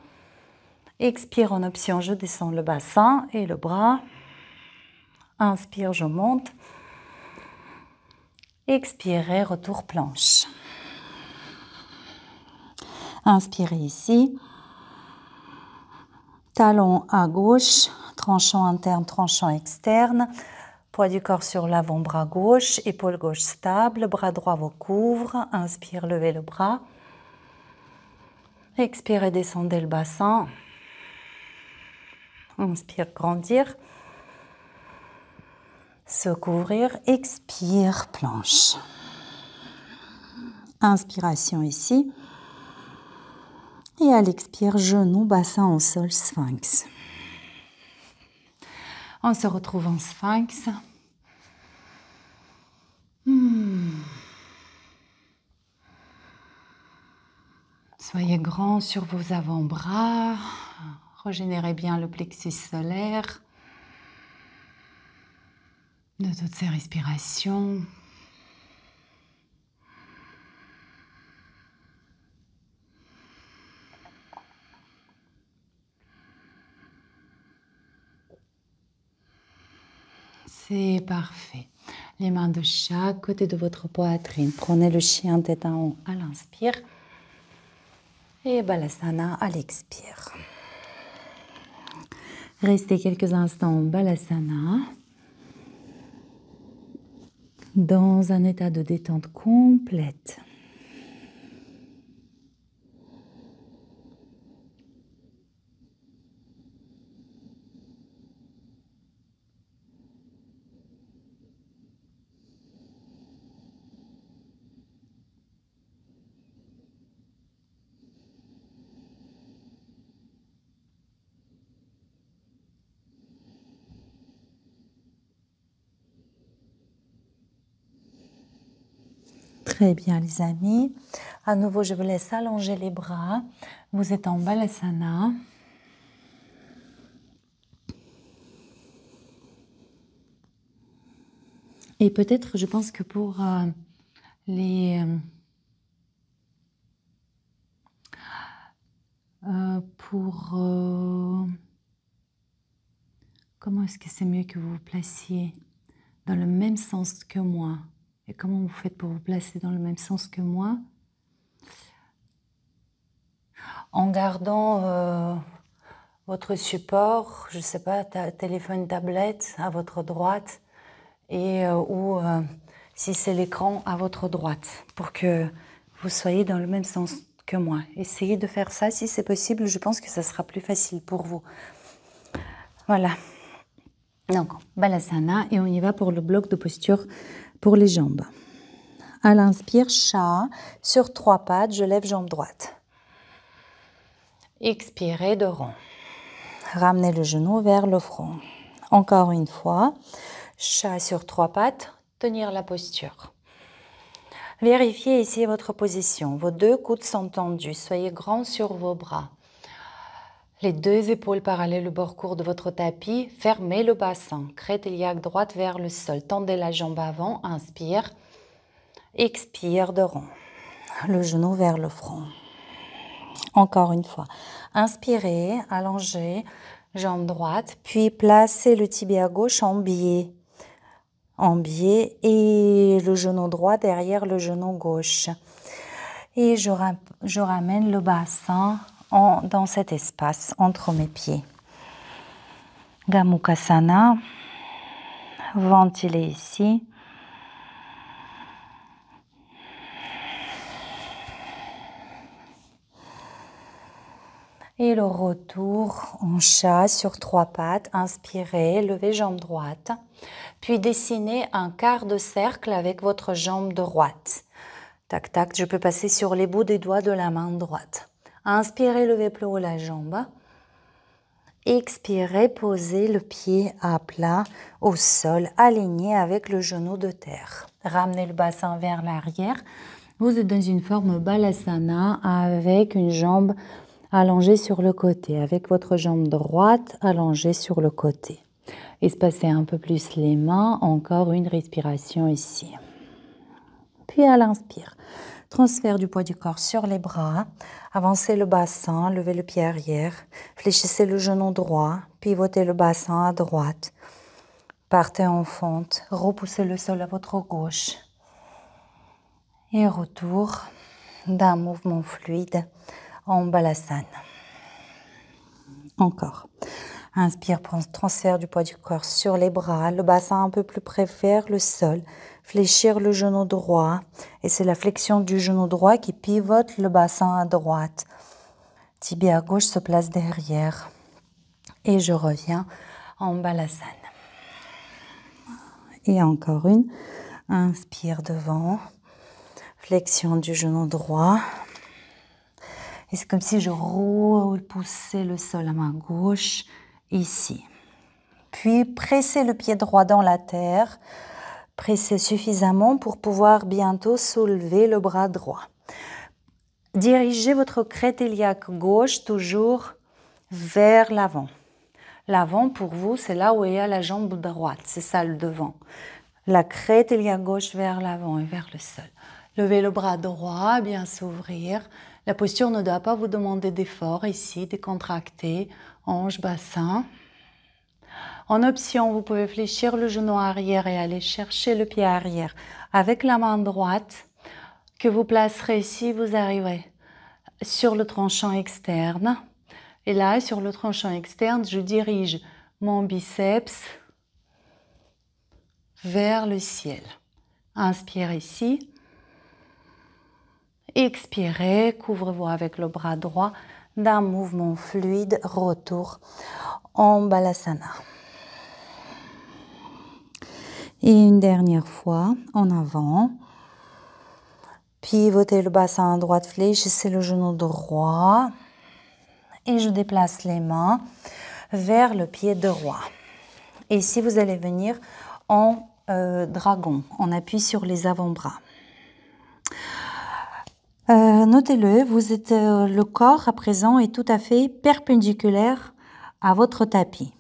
Expire en option, je descends le bassin et le bras. Inspire, je monte. Expirez, retour planche. Inspirez ici. Talon à gauche, tranchant interne, tranchant externe. Poids du corps sur l'avant-bras gauche, épaule gauche stable, bras droit vous couvre. Inspire, levez le bras. Expirez, descendez le bassin. Inspire, grandir. Se couvrir, expire, planche. Inspiration ici. Et à l'expire, genou, bassin au sol, sphinx. On se retrouve en sphinx. Soyez grand sur vos avant-bras. Régénérez bien le plexus solaire de toutes ces respirations. C'est parfait. Les mains de chaque côté de votre poitrine. Prenez le chien tête en haut à l'inspire et Balasana à l'expire. Restez quelques instants en Balasana dans un état de détente complète. Très bien les amis. À nouveau, je vous laisse allonger les bras. Vous êtes en Balasana. Et peut-être, je pense que pour comment est-ce que c'est mieux que vous vous placiez dans le même sens que moi? Et comment vous faites pour vous placer dans le même sens que moi? En gardant votre support, je ne sais pas, téléphone, tablette à votre droite et ou si c'est l'écran à votre droite pour que vous soyez dans le même sens que moi. Essayez de faire ça si c'est possible, je pense que ça sera plus facile pour vous. Voilà. Donc, Balasana et on y va pour le bloc de posture pour les jambes. À l'inspire, chat, sur 3 pattes, je lève jambe droite. Expirez de rond. Ramenez le genou vers le front. Encore une fois, chat sur 3 pattes, tenir la posture. Vérifiez ici votre position. Vos 2 coudes sont tendus. Soyez grand sur vos bras. Les 2 épaules parallèles au bord court de votre tapis. Fermez le bassin. Crête iliaque droite vers le sol. Tendez la jambe avant. Inspire. Expire de rond. Le genou vers le front. Encore une fois. Inspirez, allongez, jambe droite. Puis placez le tibia gauche en biais. En biais et le genou droit derrière le genou gauche. Et je ramène le bassin dans cet espace entre mes pieds. Gomukhasana. Ventilez ici. Et le retour en chat sur 3 pattes. Inspirez, levez jambe droite. Puis dessinez un quart de cercle avec votre jambe droite. Tac, tac, je peux passer sur les bouts des doigts de la main droite. Inspirez, levez plus haut la jambe. Expirez, posez le pied à plat au sol, aligné avec le genou de terre. Ramenez le bassin vers l'arrière. Vous êtes dans une forme Balasana avec une jambe allongée sur le côté, avec votre jambe droite allongée sur le côté. Espacez un peu plus les mains, encore une respiration ici. Puis à l'inspire, transfert du poids du corps sur les bras, avancez le bassin, levez le pied arrière, fléchissez le genou droit, pivotez le bassin à droite, partez en fente, repoussez le sol à votre gauche et retour d'un mouvement fluide en Balasana. Encore. Inspire, transfert du poids du corps sur les bras, le bassin un peu plus près vers le sol, fléchir le genou droit et c'est la flexion du genou droit qui pivote le bassin à droite. Tibia gauche se place derrière et je reviens en Balasana. Et encore une, inspire devant, flexion du genou droit. Et c'est comme si je repoussais le sol à ma gauche, ici. Puis pressez le pied droit dans la terre. Pressez suffisamment pour pouvoir bientôt soulever le bras droit. Dirigez votre crête iliaque gauche toujours vers l'avant. L'avant, pour vous, c'est là où il y a la jambe droite. C'est ça le devant. La crête iliaque gauche vers l'avant et vers le sol. Levez le bras droit, bien s'ouvrir. La posture ne doit pas vous demander d'effort ici, décontracter, hanche, bassin. En option, vous pouvez fléchir le genou arrière et aller chercher le pied arrière avec la main droite que vous placerez ici, vous arriverez sur le tranchant externe. Et là, sur le tranchant externe, je dirige mon biceps vers le ciel. Inspirez ici. Expirez, couvrez-vous avec le bras droit d'un mouvement fluide, retour en Balasana. Et une dernière fois, en avant. Pivotez le bassin à droite, fléchissez le genou droit. Et je déplace les mains vers le pied droit. Et ici, vous allez venir en dragon. On appuie sur les avant-bras. Notez-le, le corps à présent est tout à fait perpendiculaire à votre tapis.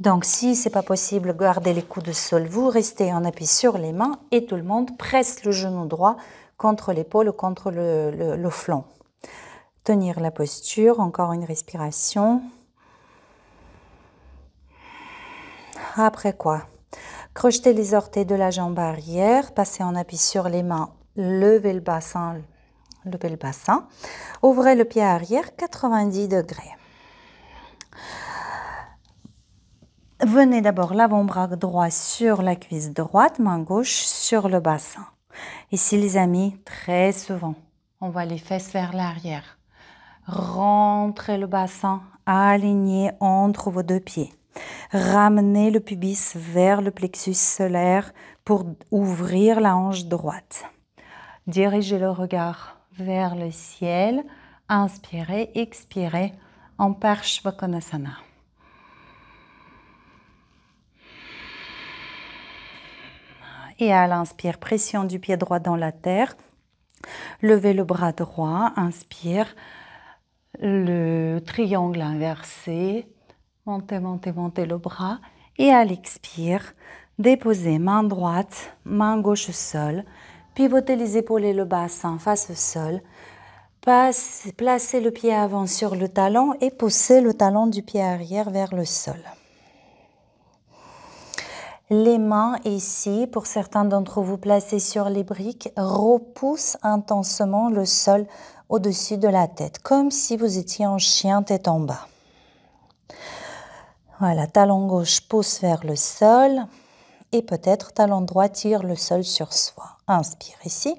Donc, si ce n'est pas possible, gardez les coudes de sol, vous restez en appui sur les mains et tout le monde presse le genou droit contre l'épaule ou contre le flanc. Tenir la posture, encore une respiration. Après quoi? Crochetez les orteils de la jambe arrière, passez en appui sur les mains, levez le bassin. Ouvrez le pied arrière, 90 degrés. Venez d'abord l'avant-bras droit sur la cuisse droite, main gauche sur le bassin. Ici, les amis, très souvent, on voit les fesses vers l'arrière. Rentrez le bassin aligné entre vos deux pieds. Ramenez le pubis vers le plexus solaire pour ouvrir la hanche droite. Dirigez le regard vers le ciel. Inspirez, expirez en Parshvakonasana. Et à l'inspire, pression du pied droit dans la terre. Levez le bras droit, inspire. Le triangle inversé. Montez, montez, montez le bras. Et à l'expire, déposez main droite, main gauche au sol. Pivotez les épaules et le bassin face au sol. Placez le pied avant sur le talon et poussez le talon du pied arrière vers le sol. Les mains ici, pour certains d'entre vous placées sur les briques, repoussent intensément le sol au-dessus de la tête, comme si vous étiez en chien tête en bas. Voilà, talon gauche pousse vers le sol et peut-être talon droit tire le sol sur soi. Inspire ici.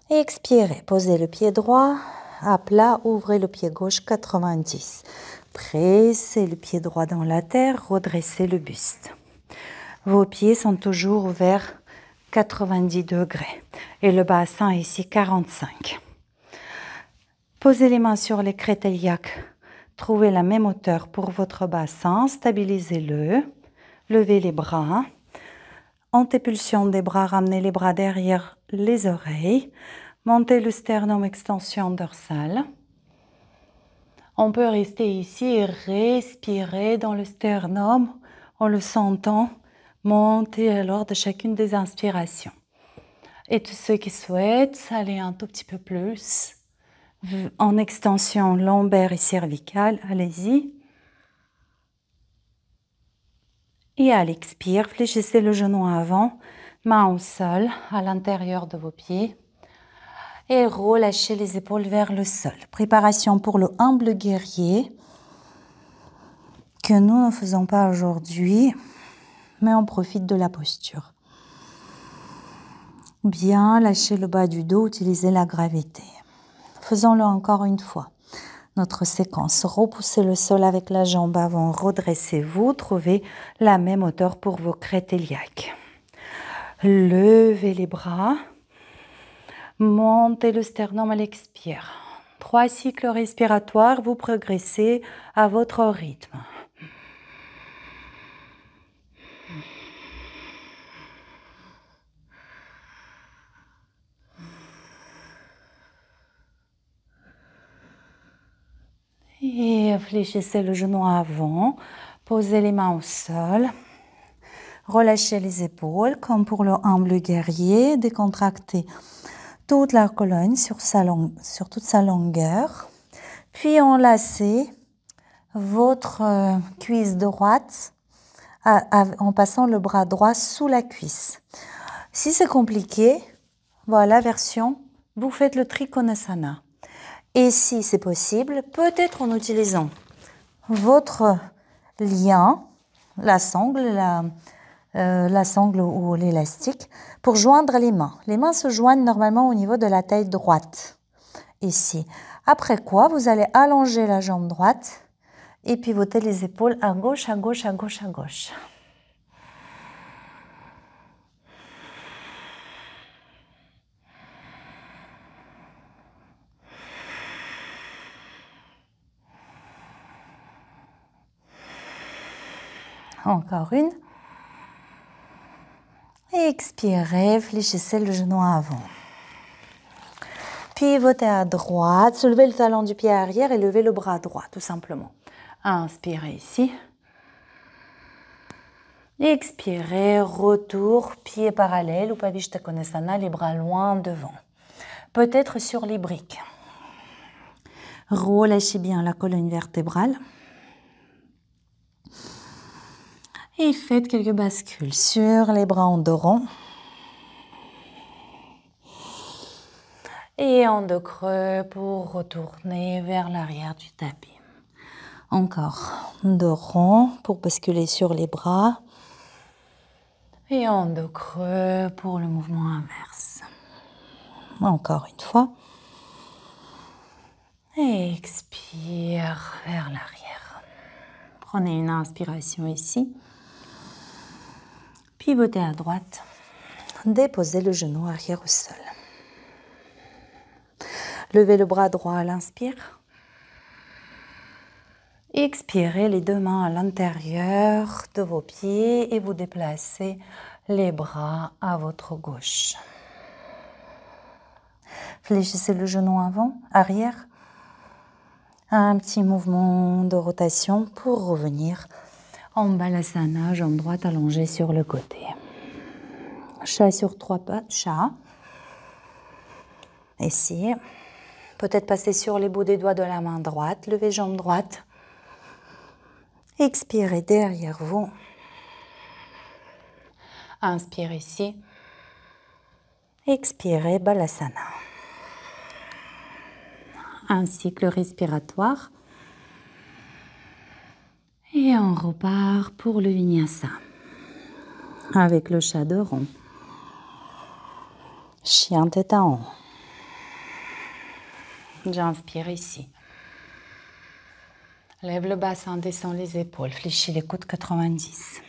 Expirez, posez le pied droit à plat, ouvrez le pied gauche 90. Pressez le pied droit dans la terre, redressez le buste. Vos pieds sont toujours ouverts 90 degrés. Et le bassin ici, 45. Posez les mains sur les crêtes iliaques. Trouvez la même hauteur pour votre bassin. Stabilisez-le. Levez les bras. Antépulsion des bras, ramenez les bras derrière les oreilles. Montez le sternum, extension dorsale. On peut rester ici et respirer dans le sternum en le sentant monter lors de chacune des inspirations. Et tous ceux qui souhaitent aller un tout petit peu plus en extension lombaire et cervicale, allez-y. Et à l'expire, fléchissez le genou avant, main au sol, à l'intérieur de vos pieds. Et relâchez les épaules vers le sol. Préparation pour le humble guerrier que nous ne faisons pas aujourd'hui, mais on profite de la posture. Bien lâchez le bas du dos, utilisez la gravité. Faisons-le encore une fois. Notre séquence, repoussez le sol avec la jambe avant, redressez-vous, trouvez la même hauteur pour vos crêtes iliaques. Levez les bras, montez le sternum à l'expire. 3 cycles respiratoires, vous progressez à votre rythme. Et fléchissez le genou avant, posez les mains au sol, relâchez les épaules comme pour le humble guerrier, décontractez toute la colonne sur toute sa longueur, puis enlacez votre cuisse droite en passant le bras droit sous la cuisse. Si c'est compliqué, voilà, version, vous faites le Trikonasana. Et si c'est possible, peut-être en utilisant votre lien, la sangle ou l'élastique, pour joindre les mains. Les mains se joignent normalement au niveau de la taille droite, ici. Après quoi, vous allez allonger la jambe droite et pivoter les épaules à gauche, à gauche, à gauche, à gauche. Encore une. Expirez, fléchissez le genou avant. Pivotez à droite, soulevez le talon du pied arrière et levez le bras droit, tout simplement. Inspirez ici. Expirez, retour, pied parallèle, Upavishta Konasana, les bras loin devant. Peut-être sur les briques. Relâchez bien la colonne vertébrale. Et faites quelques bascules sur les bras en dos rond. Et en dos creux pour retourner vers l'arrière du tapis. Encore dos rond pour basculer sur les bras. Et en dos creux pour le mouvement inverse. Encore une fois. Et expire vers l'arrière. Prenez une inspiration ici. Pivotez à droite. Déposez le genou arrière au sol. Levez le bras droit à l'inspire. Expirez les deux mains à l'intérieur de vos pieds et vous déplacez les bras à votre gauche. Fléchissez le genou avant, arrière. Un petit mouvement de rotation pour revenir en Balasana, jambe droite allongée sur le côté. Chat sur 3 pattes, chat. Ici. Peut-être passer sur les bouts des doigts de la main droite. Levez jambe droite. Expirez derrière vous. Inspirez ici. Expirez, Balasana. Un cycle respiratoire. Et on repart pour le Vinyasa. Avec le chat de rond. Chien tête en haut. J'inspire ici. Lève le bassin, descend les épaules, fléchis les coudes 90.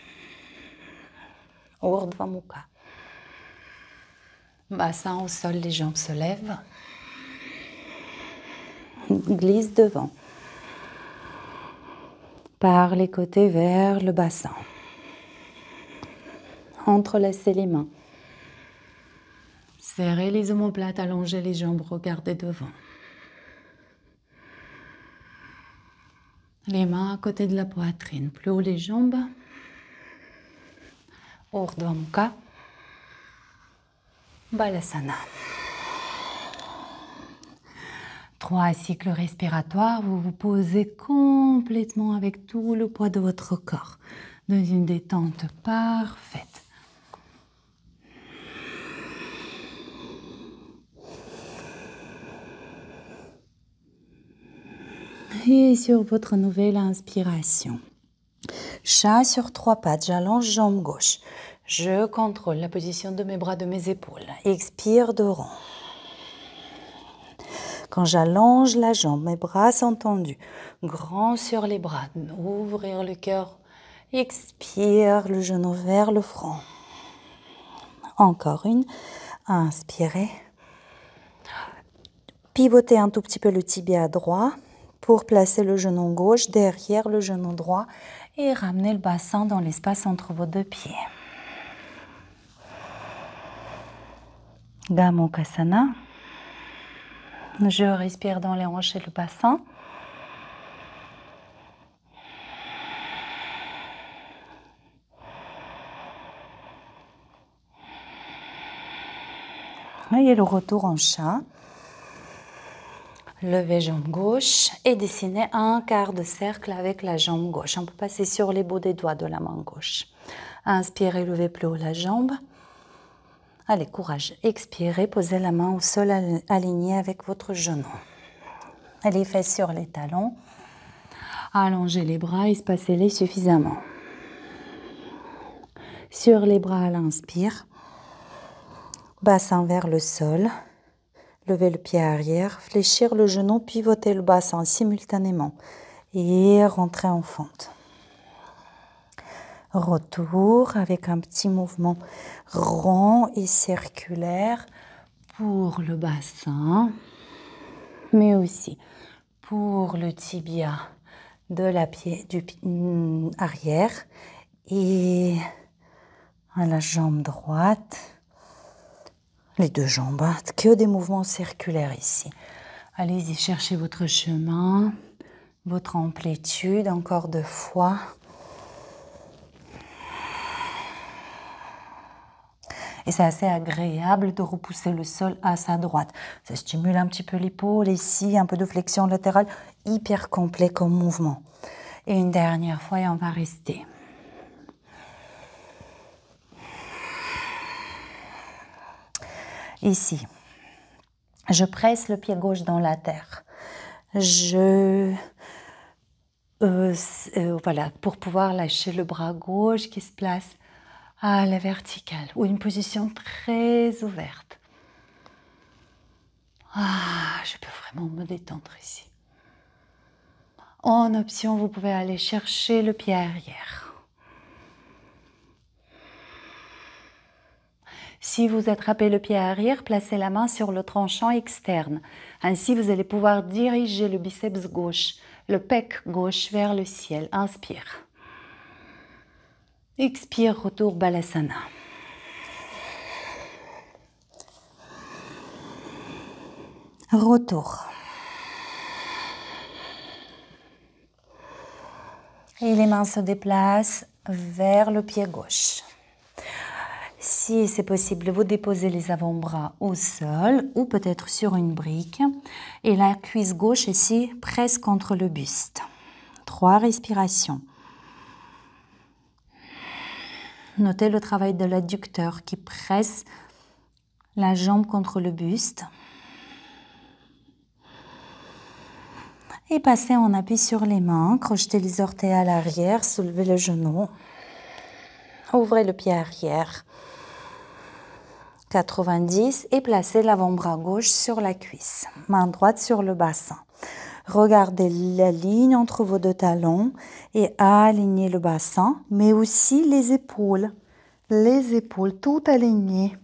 Urdhva Mukha. Bassin au sol, les jambes se lèvent. Glisse devant. Par les côtés vers le bassin. Entrelacez les mains. Serrez les omoplates, allongez les jambes, regardez devant. Les mains à côté de la poitrine, plus haut les jambes. Urdhva Mukha. Balasana. 3 cycles respiratoires, vous vous posez complètement avec tout le poids de votre corps, dans une détente parfaite. Et sur votre nouvelle inspiration, chat sur 3 pattes, j'allonge jambe gauche. Je contrôle la position de mes bras, de mes épaules. Expire de rond. Quand j'allonge la jambe, mes bras sont tendus. Grand sur les bras, ouvrir le cœur. Expire, le genou vers le front. Encore une. Inspirez. Pivotez un tout petit peu le tibia droit pour placer le genou gauche derrière le genou droit et ramener le bassin dans l'espace entre vos 2 pieds. Gomukhasana. Je respire dans les hanches et le bassin. Et le retour en chat. Levez jambe gauche et dessinez un quart de cercle avec la jambe gauche. On peut passer sur les bouts des doigts de la main gauche. Inspirez, levez plus haut la jambe. Allez, courage. Expirez, posez la main au sol alignée avec votre genou. Les fesses sur les talons. Allongez les bras, espacez-les suffisamment. Sur les bras à l'inspire. Bassin vers le sol. Levez le pied arrière, fléchir le genou, pivoter le bassin simultanément et rentrer en fente. Retour avec un petit mouvement rond et circulaire pour le bassin, mais aussi pour le tibia de la pied du arrière et à la jambe droite. Les 2 jambes, que des mouvements circulaires ici. Allez-y, cherchez votre chemin, votre amplitude, encore 2 fois. Et c'est assez agréable de repousser le sol à sa droite. Ça stimule un petit peu l'épaule, ici, un peu de flexion latérale, hyper complet comme mouvement. Et une dernière fois et on va rester. Ici, je presse le pied gauche dans la terre. Voilà, pour pouvoir lâcher le bras gauche qui se place à la verticale ou une position très ouverte. Je peux vraiment me détendre ici. En option, vous pouvez aller chercher le pied arrière. Si vous attrapez le pied arrière, placez la main sur le tranchant externe. Ainsi, vous allez pouvoir diriger le biceps gauche, le pec gauche vers le ciel. Inspire. Expire, retour Balasana. Retour. Et les mains se déplacent vers le pied gauche. Si c'est possible, vous déposez les avant-bras au sol ou peut-être sur une brique. Et la cuisse gauche ici, presse contre le buste. 3 respirations. Notez le travail de l'adducteur qui presse la jambe contre le buste. Et passez en appui sur les mains, crochetez les orteils à l'arrière, soulevez le genou. Ouvrez le pied arrière. 90 et placez l'avant-bras gauche sur la cuisse, main droite sur le bassin. Regardez la ligne entre vos 2 talons et alignez le bassin, mais aussi les épaules tout alignées.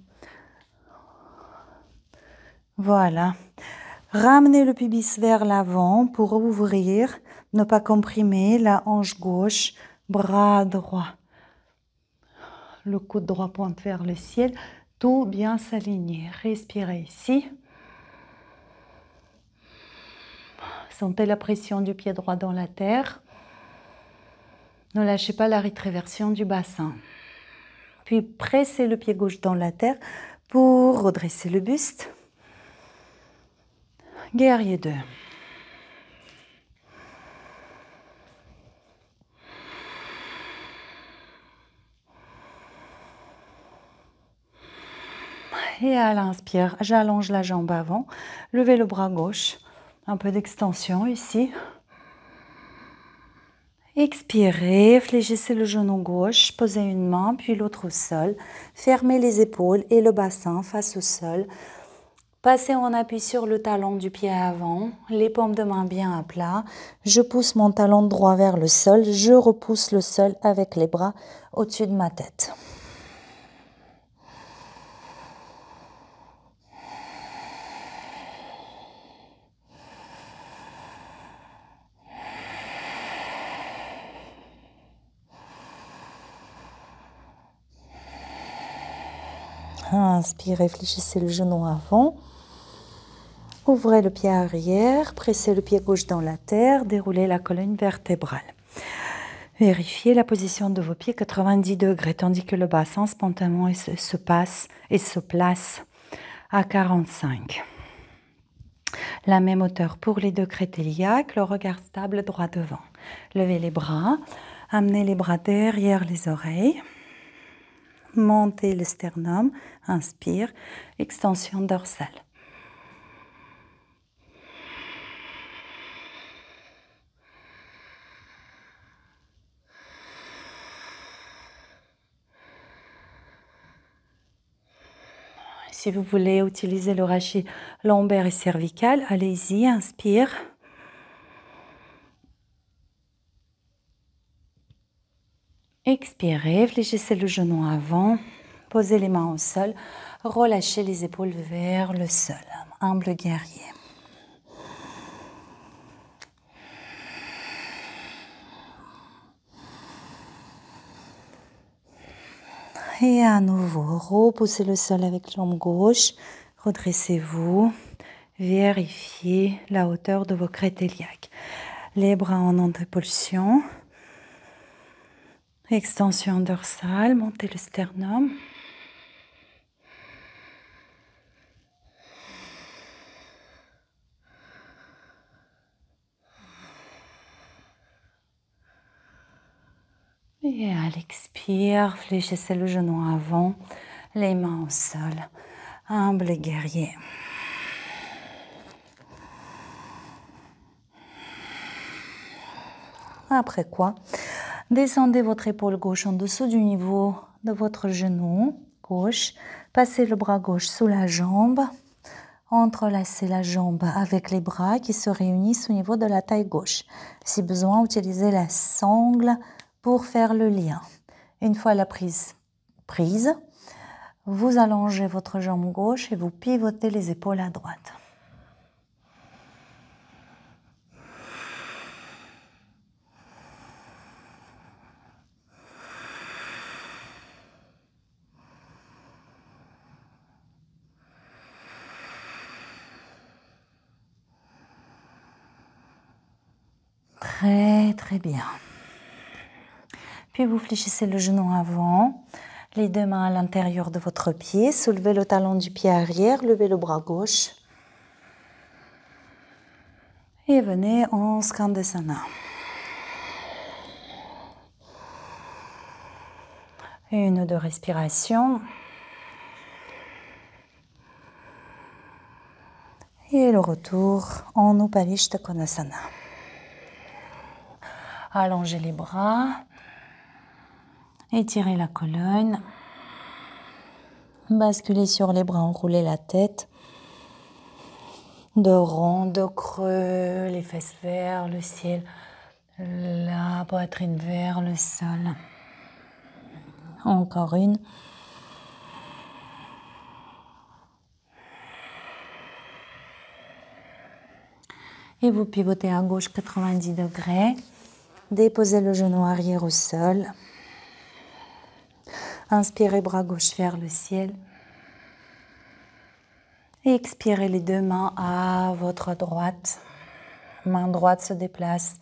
Voilà. Ramenez le pubis vers l'avant pour ouvrir, ne pas comprimer la hanche gauche, bras droit. Le coude droit pointe vers le ciel, tout bien s'aligner. Respirez ici. Sentez la pression du pied droit dans la terre. Ne lâchez pas la rétréversion du bassin. Puis pressez le pied gauche dans la terre pour redresser le buste. Guerrier 2. Et à l'inspire, j'allonge la jambe avant. Levez le bras gauche. Un peu d'extension ici. Expirez, fléchissez le genou gauche, posez une main puis l'autre au sol. Fermez les épaules et le bassin face au sol. Passez en appui sur le talon du pied avant, les paumes de main bien à plat. Je pousse mon talon droit vers le sol, je repousse le sol avec les bras au-dessus de ma tête. Inspire, réfléchissez le genou avant. Ouvrez le pied arrière, pressez le pied gauche dans la terre, déroulez la colonne vertébrale. Vérifiez la position de vos pieds 90 degrés, tandis que le bassin spontanément se place à 45. La même hauteur pour les deux crêtes iliaques, le regard stable droit devant. Levez les bras, amenez les bras derrière les oreilles. Montez le sternum, inspire, extension dorsale. Si vous voulez utiliser le rachis lombaire et cervical, allez-y, inspire. Expirez, fléchissez le genou avant, posez les mains au sol, relâchez les épaules vers le sol. Humble guerrier. Et à nouveau, repoussez le sol avec jambe gauche, redressez-vous, vérifiez la hauteur de vos crêtes iliaques. Les bras en antépulsion, extension dorsale, montez le sternum. Et à l'expire, fléchissez le genou avant, les mains au sol, humble guerrier. Après quoi, descendez votre épaule gauche en dessous du niveau de votre genou gauche, passez le bras gauche sous la jambe, entrelacez la jambe avec les bras qui se réunissent au niveau de la taille gauche. Si besoin, utilisez la sangle pour faire le lien. Une fois la prise, vous allongez votre jambe gauche et vous pivotez les épaules à droite. Très très bien. Puis vous fléchissez le genou avant, les deux mains à l'intérieur de votre pied, soulevez le talon du pied arrière, levez le bras gauche et venez en Skandasana. Une ou deux respirations. Et le retour en Upavishta Konasana. Allongez les bras, étirez la colonne, basculez sur les bras, enroulez la tête, dos rond, dos creux, les fesses vers le ciel, la poitrine vers le sol. Encore une. Et vous pivotez à gauche 90 degrés. Déposez le genou arrière au sol. Inspirez, bras gauche vers le ciel. Et expirez les deux mains à votre droite. Main droite se déplace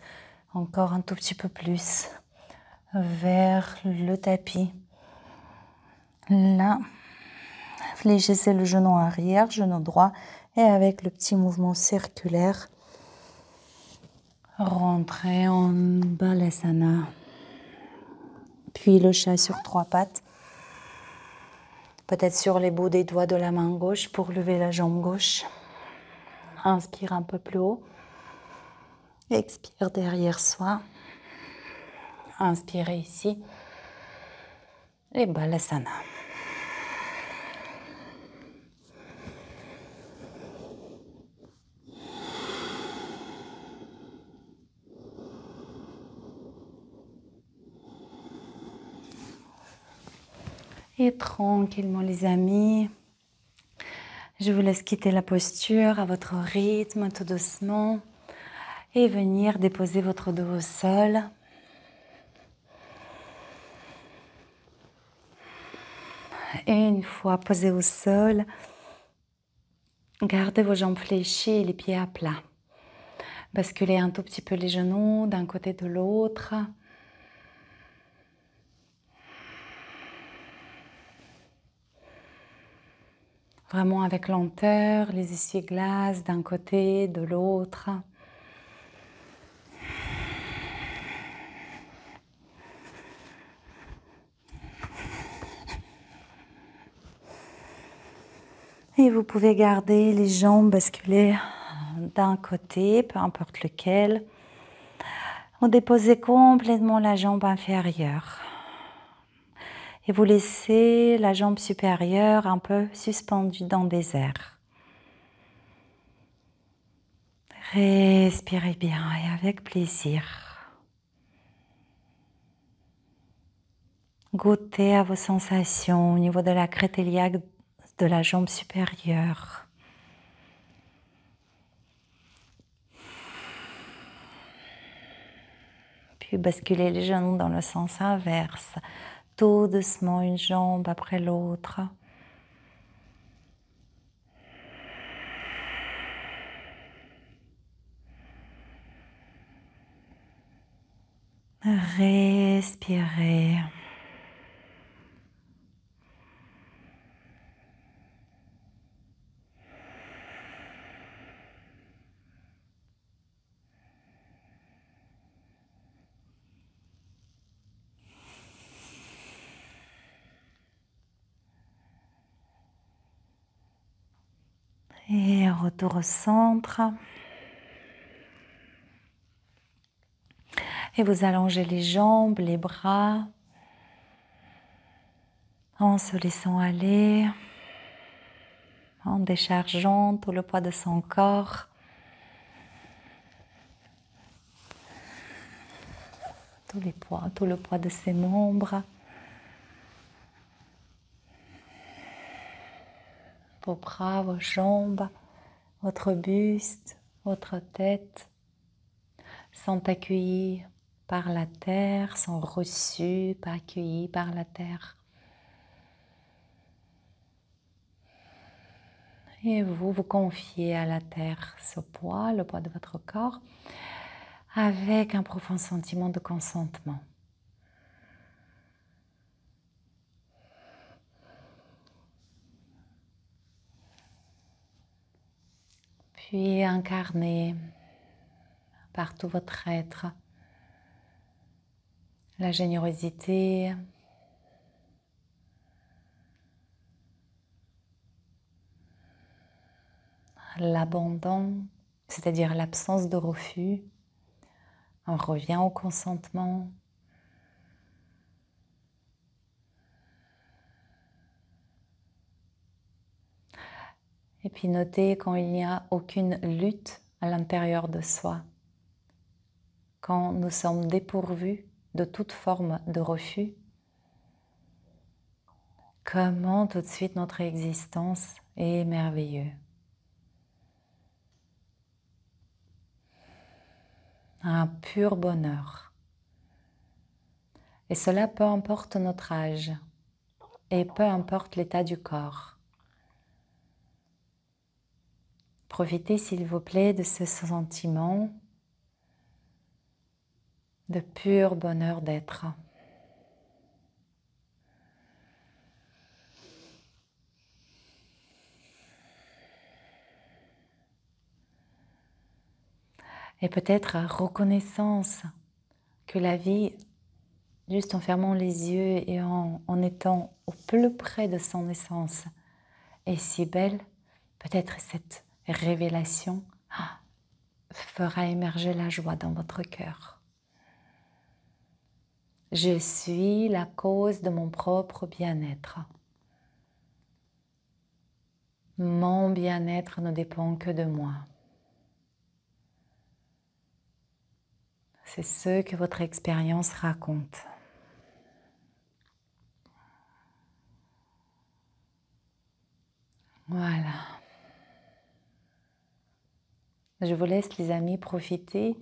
encore un tout petit peu plus vers le tapis. Là, fléchissez le genou arrière, genou droit. Et avec le petit mouvement circulaire, rentrez en Balasana. Puis le chat sur trois pattes. Peut-être sur les bouts des doigts de la main gauche pour lever la jambe gauche. Inspire un peu plus haut. Expire derrière soi. Inspirez ici. Et Balasana. Et tranquillement les amis, je vous laisse quitter la posture à votre rythme tout doucement et venir déposer votre dos au sol. Et une fois posé au sol, gardez vos jambes fléchies et les pieds à plat. Basculez un tout petit peu les genoux d'un côté de l'autre. Vraiment avec lenteur, les essuie-glaces d'un côté, de l'autre. Et vous pouvez garder les jambes basculées d'un côté, peu importe lequel. Vous déposez complètement la jambe inférieure. Et vous laissez la jambe supérieure un peu suspendue dans des airs. Respirez bien et avec plaisir. Goûtez à vos sensations au niveau de la crête iliaque de la jambe supérieure. Puis basculez les genoux dans le sens inverse. Tout doucement, une jambe après l'autre. Respirez. Et retour au centre. Et vous allongez les jambes, les bras, en se laissant aller, en déchargeant tout le poids de son corps. Tout le poids de ses membres. Vos bras, vos jambes, votre buste, votre tête sont accueillis par la terre, sont reçus, pas accueillis par la terre. Et vous vous confiez à la terre ce poids, le poids de votre corps, avec un profond sentiment de consentement. Puis incarnez par tout votre être la générosité, l'abandon, c'est-à-dire l'absence de refus. On revient au consentement. Et puis notez quand il n'y a aucune lutte à l'intérieur de soi, quand nous sommes dépourvus de toute forme de refus, comment tout de suite notre existence est merveilleuse. un pur bonheur. Et cela peu importe notre âge et peu importe l'état du corps. Profitez s'il vous plaît de ce sentiment de pur bonheur d'être. Et peut-être reconnaissance que la vie, juste en fermant les yeux et en étant au plus près de son essence, est si belle. Peut-être cette révélation fera émerger la joie dans votre cœur. Je suis la cause de mon propre bien-être. Mon bien-être ne dépend que de moi. C'est ce que votre expérience raconte. Voilà. Je vous laisse, les amis, profiter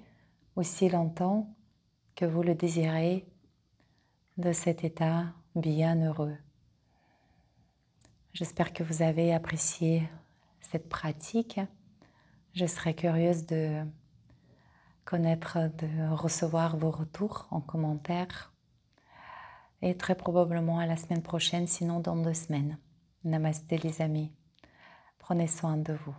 aussi longtemps que vous le désirez de cet état bienheureux. J'espère que vous avez apprécié cette pratique. Je serais curieuse de connaître, de recevoir vos retours en commentaire. Et très probablement à la semaine prochaine, sinon dans 2 semaines. Namasté les amis. Prenez soin de vous.